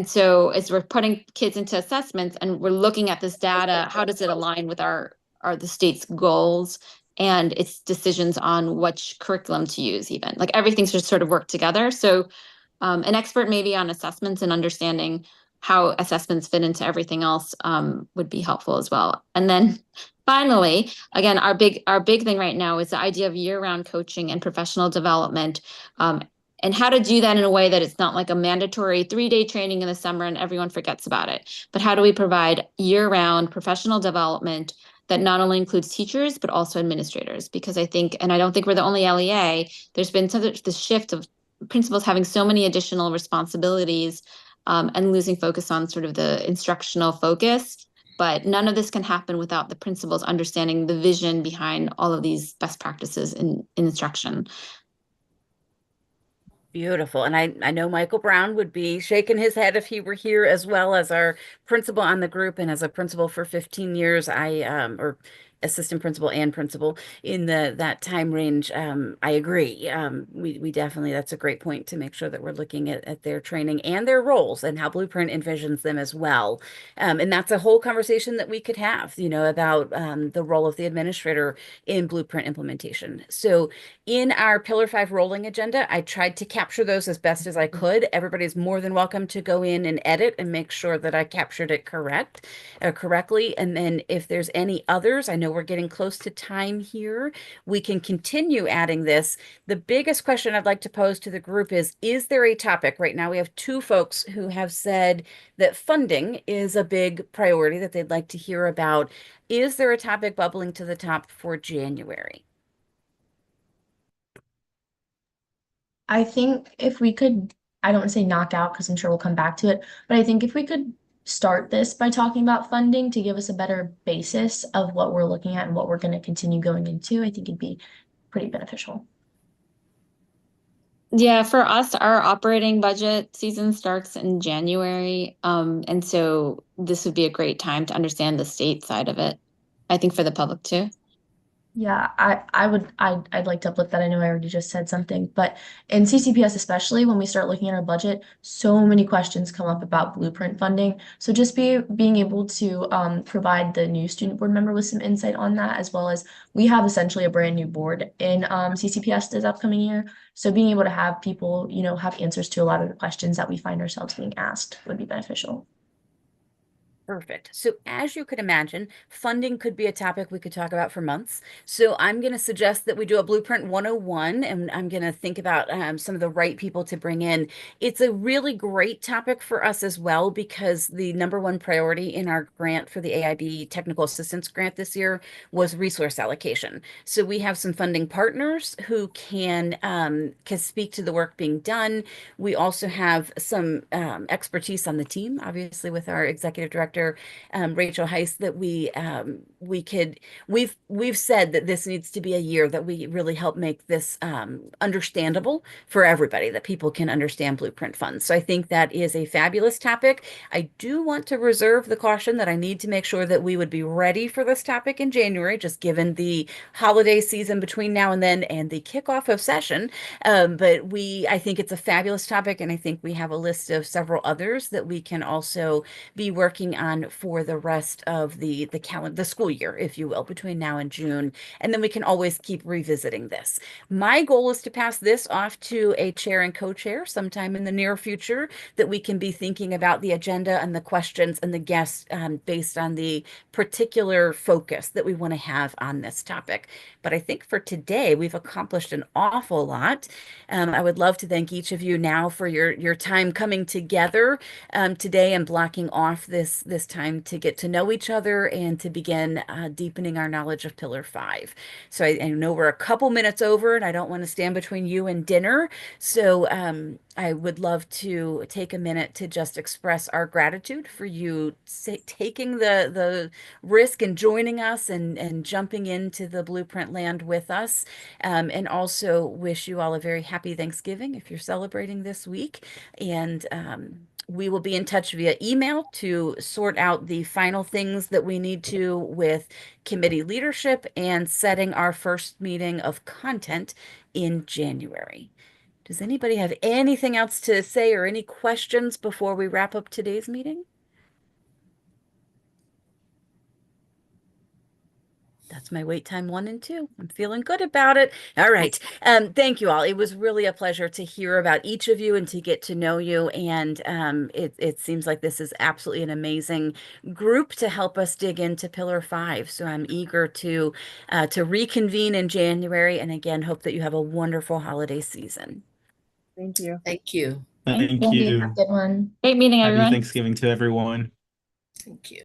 so as we're putting kids into assessments and we're looking at this data, how does it align with the state's goals and its decisions on which curriculum to use, even like everything's just sort of worked together. So an expert maybe on assessments and understanding how assessments fit into everything else would be helpful as well. And then finally, again, our big thing right now is the idea of year-round coaching and professional development, and how to do that in a way that it's not like a mandatory 3-day training in the summer and everyone forgets about it. But how do we provide year-round professional development that not only includes teachers, but also administrators? Because I think, and I don't think we're the only LEA, there's been the shift of principals having so many additional responsibilities and losing focus on sort of the instructional focus. But none of this can happen without the principals understanding the vision behind all of these best practices in instruction. Beautiful. And I know Michael Brown would be shaking his head if he were here, as well as our principal on the group. And as a principal for 15 years, or assistant principal and principal in that time range, I agree. We definitely, that's a great point to make sure that we're looking at their training and their roles and how Blueprint envisions them as well. And that's a whole conversation that we could have, about the role of the administrator in Blueprint implementation. So in our Pillar 5 rolling agenda, I tried to capture those as best as I could. Everybody's more than welcome to go in and edit and make sure that I captured it correctly. And then if there's any others, I know we're getting close to time here, we can continue adding this. The biggest question I'd like to pose to the group is there a topic? Right now we have 2 folks who have said that funding is a big priority that they'd like to hear about. Is there a topic bubbling to the top for January? I think if we could, I don't want to say knock out because I'm sure we'll come back to it, but I think if we could start this by talking about funding to give us a better basis of what we're looking at and what we're going to continue going into, I think it'd be pretty beneficial. Yeah, for us, our operating budget season starts in January. And so this would be a great time to understand the state side of it, I think, for the public too. Yeah, I'd like to uplift that. I know I already just said something, but in CCPS especially, when we start looking at our budget, so many questions come up about Blueprint funding. So just being able to provide the new student board member with some insight on that, as well as we have essentially a brand new board in CCPS this upcoming year. So being able to have people, have answers to a lot of the questions that we find ourselves being asked would be beneficial. Perfect. So as you could imagine, funding could be a topic we could talk about for months. So I'm going to suggest that we do a Blueprint 101, and I'm going to think about some of the right people to bring in. It's a really great topic for us as well, because the #1 priority in our grant for the AIB Technical Assistance Grant this year was resource allocation. So we have some funding partners who can speak to the work being done. We also have some expertise on the team, obviously, with our executive director, Rachel Heiss, that we've said that this needs to be a year that we really help make this understandable for everybody, that people can understand Blueprint funds. So I think that is a fabulous topic. I do want to reserve the caution that I need to make sure that we would be ready for this topic in January, just given the holiday season between now and then and the kickoff of session. But I think it's a fabulous topic, and I think we have a list of several others that we can also be working on for the rest of the school year, if you will, between now and June. And then we can always keep revisiting this. My goal is to pass this off to a chair and co-chair sometime in the near future, that we can be thinking about the agenda and the questions and the guests based on the particular focus that we want to have on this topic. But I think for today, we've accomplished an awful lot. I would love to thank each of you now for your time coming together today and blocking off this time to get to know each other and to begin deepening our knowledge of Pillar 5. So I know we're a couple minutes over, and I don't want to stand between you and dinner. So I would love to take a minute to just express our gratitude for you taking the risk and joining us and jumping into the Blueprint land with us, and also wish you all a very happy Thanksgiving if you're celebrating this week. And we will be in touch via email to sort out the final things that we need to with committee leadership and setting our first meeting of content in January. Does anybody have anything else to say or any questions before we wrap up today's meeting? That's my wait time 1 and 2. I'm feeling good about it. All right. Thank you all. It was really a pleasure to hear about each of you and to get to know you. And it seems like this is absolutely an amazing group to help us dig into Pillar 5. So I'm eager to reconvene in January. And again, hope that you have a wonderful holiday season. Thank you. Thank you. Thank Thank you. you. Have a good one. Great meeting, Happy everyone. Thanksgiving to everyone. Thank you.